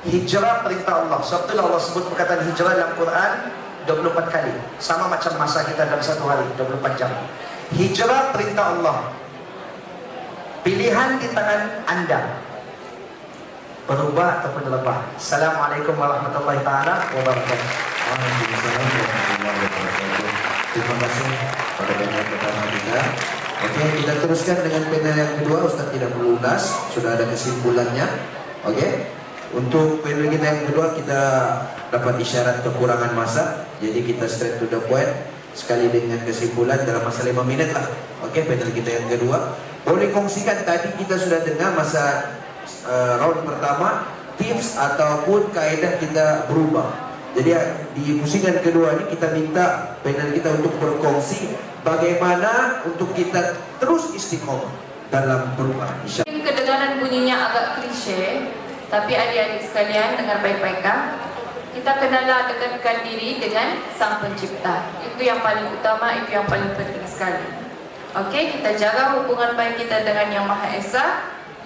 hijrah perintah Allah. Sebab itulah Allah sebut perkataan hijrah dalam Quran 24 kali. Sama macam masa kita dalam satu hari 24 jam. Hijrah perintah Allah. Pilihan di tangan anda. Berubah ataupun lebah. Assalamualaikum warahmatullahi taala wabarakatuh. Waalaikumsalam warahmatullahi wabarakatuh. Terima kasih pada panel pertama kita. Oke, kita teruskan dengan panel yang kedua. Ustaz tidak perlu ulas, sudah ada kesimpulannya. Oke, untuk panel kita yang kedua kita dapat isyarat kekurangan masa, jadi kita straight to the point sekali dengan kesimpulan dalam masa 5 minit lah. Oke, panel kita yang kedua boleh kongsikan. Tadi kita sudah dengar masa round pertama tips ataupun kaedah kita berubah. Jadi di pusingan kedua ini kita minta panel kita untuk berkongsi bagaimana untuk kita terus istiqomah dalam berubah. Mungkin kedengaran bunyinya agak klise, tapi adik-adik sekalian dengar baik-baik kan? Kita kenalah dekatkan diri dengan Sang Pencipta. Itu yang paling utama, itu yang paling penting sekali. Okey, kita jaga hubungan baik kita dengan Yang Maha Esa,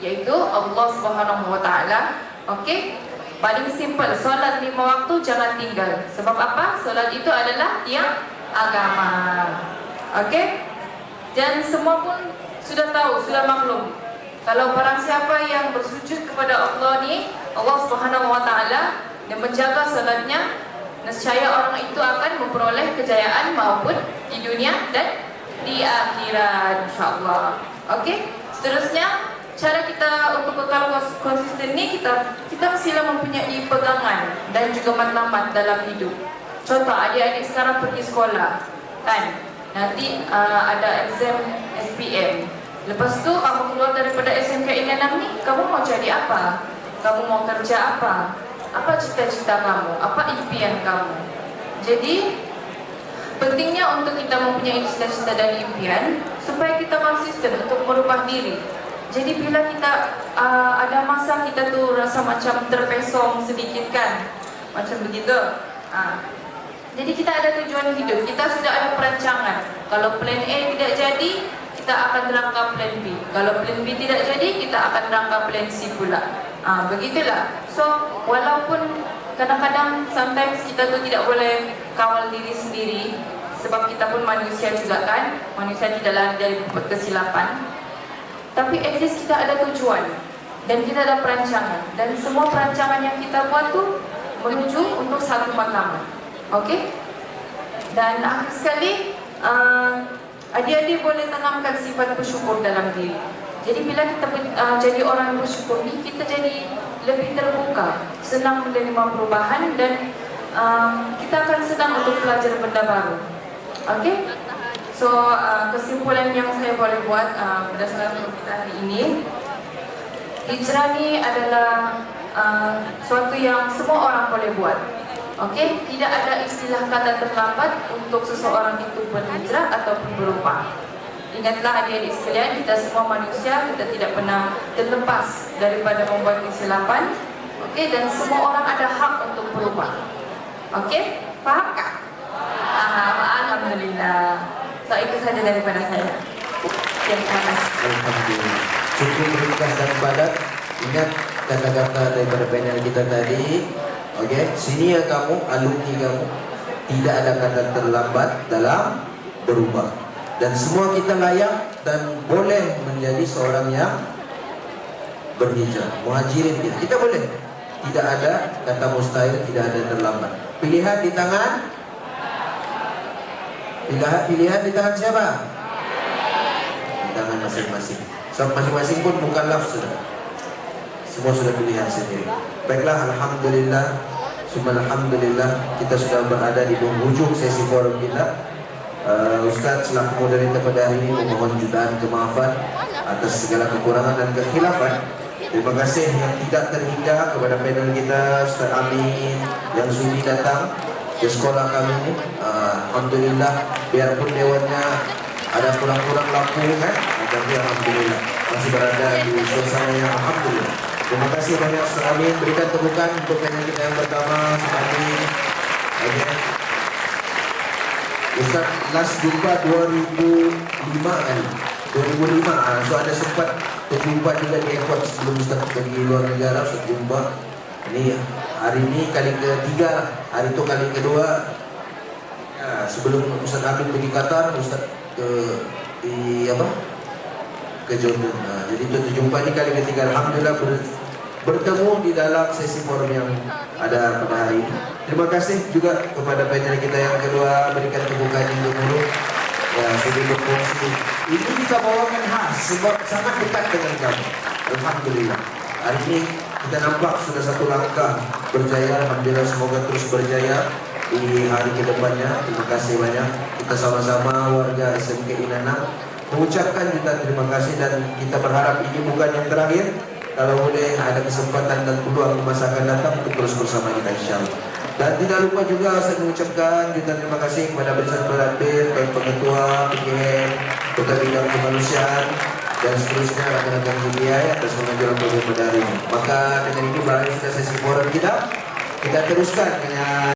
yaitu Allah Subhanahu Wa Taala. Okey, paling simple, solat 5 waktu jangan tinggal. Sebab apa? Solat itu adalah tiang agama. Okey, dan semua pun sudah tahu, sudah maklum. Kalau barang siapa yang bersujud kepada Allah ni, Allah Subhanahu Wa Taala, dan menjaga solatnya, nescaya orang itu akan memperoleh kejayaan maupun di dunia dan di akhirat, insyaAllah. Okey, seterusnya cara kita untuk kekal konsisten ni, kita mestilah mempunyai pegangan dan juga matlamat dalam hidup. Contoh, adik-adik sekarang pergi sekolah, kan? Nanti ada exam SPM. Lepas tu kamu keluar daripada SMK Inanam ni, kamu mau jadi apa? Kamu mau kerja apa? Apa cita-cita kamu? Apa impian kamu? Jadi pentingnya untuk kita mempunyai cita-cita dan impian supaya kita konsisten untuk merubah diri. Jadi bila kita ada masa kita tu rasa macam terpesong sedikit kan, macam begitu. Jadi kita ada tujuan hidup, kita sudah ada perancangan. Kalau plan A tidak jadi, kita akan terangkan plan B. Kalau plan B tidak jadi, kita akan terangkan plan C pula. Begitulah. So walaupun kadang-kadang sometimes kita tu tidak boleh kawal diri sendiri, sebab kita pun manusia juga kan, manusia tidak lari dari kesilapan. Tapi at least kita ada tujuan dan kita ada perancangan, dan semua perancangan yang kita buat tu menuju untuk satu matlamat. Okey? Dan akhir sekali, adik-adik boleh tanamkan sifat bersyukur dalam diri. Jadi bila kita jadi orang yang bersyukur ni, kita jadi lebih terbuka, senang menerima perubahan, dan kita akan senang untuk belajar benda baru. Okey? So, kesimpulan yang saya boleh buat berdasarkan kita hari ini, hijrah ni adalah suatu yang semua orang boleh buat. Okey, tidak ada istilah kata terlambat untuk seseorang itu berhijrah ataupun berubah. Ingatlah adik-adik sekalian, kita semua manusia, kita tidak pernah terlepas daripada membuat kesilapan. Okey, dan semua orang ada hak untuk berubah. Okey, fahamkah? Alhamdulillah. So itu saja daripada saya. Terima kasih. Alhamdulillah. Cukup ringkas dan padat. Ingat kata-kata daripada panel kita tadi. Okey, sini yang kamu, alumni kamu, tidak ada kata terlambat dalam berubah. Dan semua kita layak dan boleh menjadi seorang yang berhijrah, muhajirin kita. Kita boleh. Tidak ada kata mustahil, tidak ada terlambat. Pilihan di tangan. Pilihan di tangan siapa? Di tangan masing-masing. So masing-masing pun bukan laf sudah. semua sudah pilihan sendiri. Baiklah, alhamdulillah, summa alhamdulillah, kita sudah berada di penghujung sesi forum kita. Ustaz selaku moderator pada hari ini memohon jutaan kemaafan atas segala kekurangan dan kekhilafan. Terima kasih yang tidak terhingga kepada panel kita, Ustaz Amin yang sudi datang ke sekolah kami ini. Alhamdulillah, biarpun dewannya ada kurang-kurang lampu kan, tapi alhamdulillah masih berada di suasana yang alhamdulillah. Terima kasih banyak Ustaz Amin. Berikan tepukan untuk panel kita yang pertama, Ustaz Amin. Ustaz last jumpa 2005 kan? 2005. So ada sempat terjumpa juga di airport sebelum Ustaz pergi luar negara. Ustaz jumpa. Ini hari ini kali ketiga, hari itu kali kedua. Ya, sebelum Ustaz Amin pergi Qatar, Ustaz ke Jordan. Jadi itu terjumpa ini kali ketiga. Alhamdulillah bertemu di dalam sesi forum yang ada pada hari ini. Terima kasih juga kepada panel kita yang kedua, berikan tepukan yang dulu. Ya, sudah berfungsi. Ini kita bawakan khas sebab sangat dekat dengan kami. Alhamdulillah. Hari ini kita nampak sudah satu langkah berjaya. Alhamdulillah, semoga terus berjaya di hari kedepannya. Terima kasih banyak. Kita sama-sama warga SMK Inanam mengucapkan jutaan terima kasih dan kita berharap ini bukan yang terakhir. Kalau boleh ada kesempatan dan peluang masa akan datang untuk terus bersama kita insyaAllah. Dan tidak lupa juga saya mengucapkan jutaan terima kasih kepada Bersama Beradil, baik pengetua, PKM, Kota Bidang Kemanusiaan dan seterusnya rakan-rakan media atas pengajaran program pada hari ini. Maka dengan ini berakhir sudah sesi forum kita teruskan dengan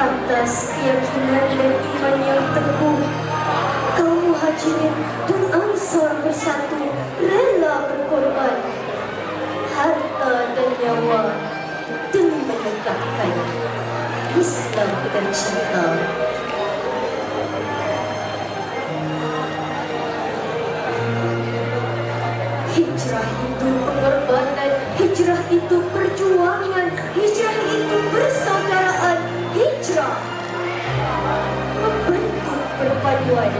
atas keyakinan dan iman yang teguh, kaum muhajirin dan ansar bersatu rela berkorban harta dan nyawa demi menegakkan Islam dan cinta. Hijrah itu pengorbanan, hijrah itu perjuangan, hijrah itu persaudaraan, hijrah membentuk perpaduan.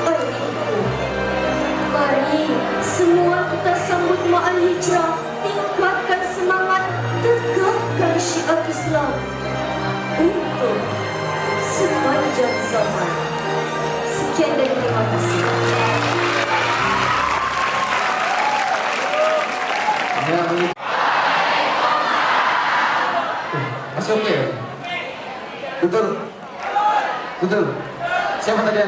Oleh itu, mari semua kita sambut ma'al hijrah, tingkatkan semangat, tegakkan syiar Islam untuk sepanjang zaman. Sekian dan terima kasih. Masih oke? Betul? Betul? Siapa tadi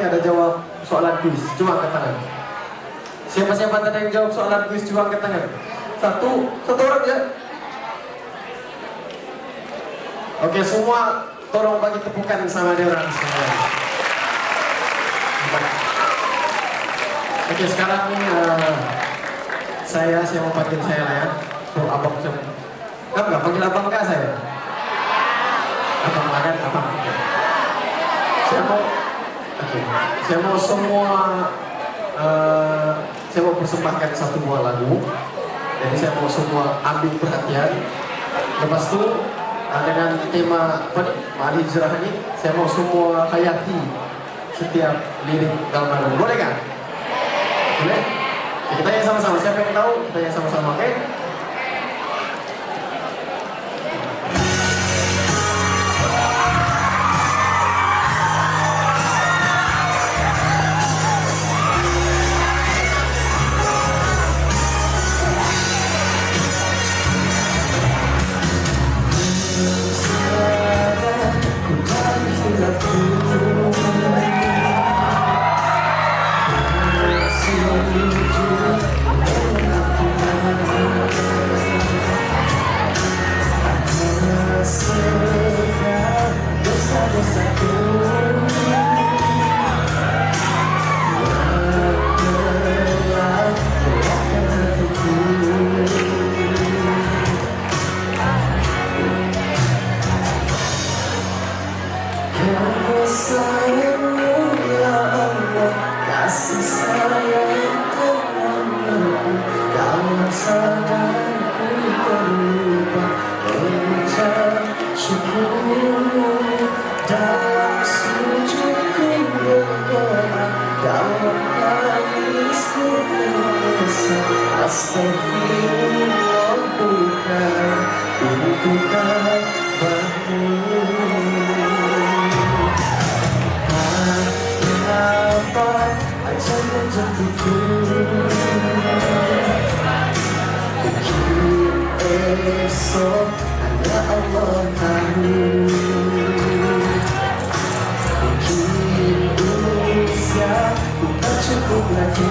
ada jawab soalan kuis? Coba angkat tangan. Siapa tadi yang jawab soalan kuis? Coba angkat tangan. Satu orang ya? Oke, semua tolong bagi tepukan sama dia orang semua. Oke, sekarang ini saya mau panggil saya lah ya. So, abang saya enggak panggil abang enggak saya? Abang lah kan, abang. Saya mau persembahkan satu buah lagu. Jadi saya mau semua ambil perhatian. Lepas itu dengan tema Ma'al Hijrah ini, saya mau semua hayati setiap lirik dalam lagu. Boleh kan? Boleh? Ya, kita tanya sama-sama. Siapa yang tahu? Kita tanya sama-sama, oke? dosaku. Sayangmu ya Allah, kasih sayang terlalu dalam sadarku terlupa mengucap syukur dalam sujudku berdoa dalam tangisku menyesal astagfirullah bukan untuk kabarmu. Jangan jemputku, mungkin esok hanya Allah tahu. Mungkin usia tak cukup lagi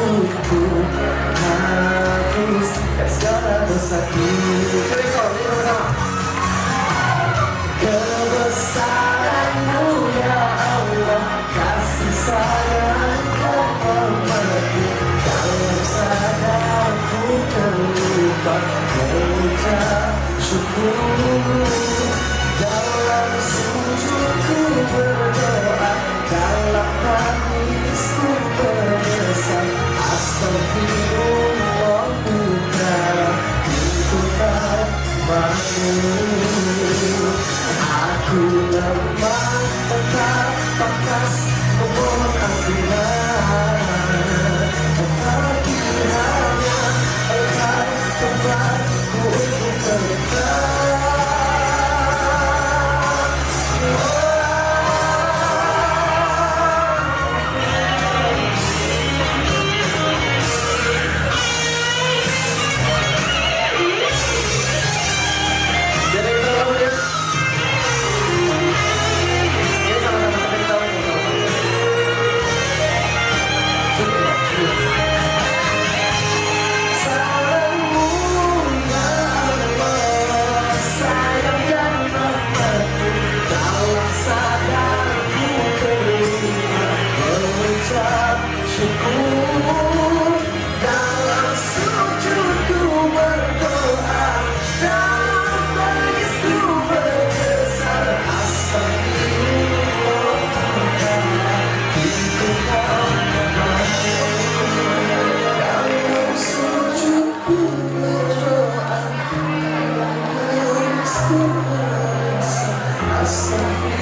untuk hapuskan segala dosaku. Kebesaranmu ya Allah, kasih sayang kepadaku dalam sadarku terlupa mengucap syukur dalam sujudku berdoa dalam tangisku menyesal astagfirullah bukan untuk kabarmu. Aku lemah tetap pantas memohon ampunan, tetapi hanya Engkau tempatku untuk berdekat. Syukur dalam sujudku berdoa dalam tangisku menyesal astagfirullah itu dalam sujudku berdoa dalam tangisku menyesal astagfirullah.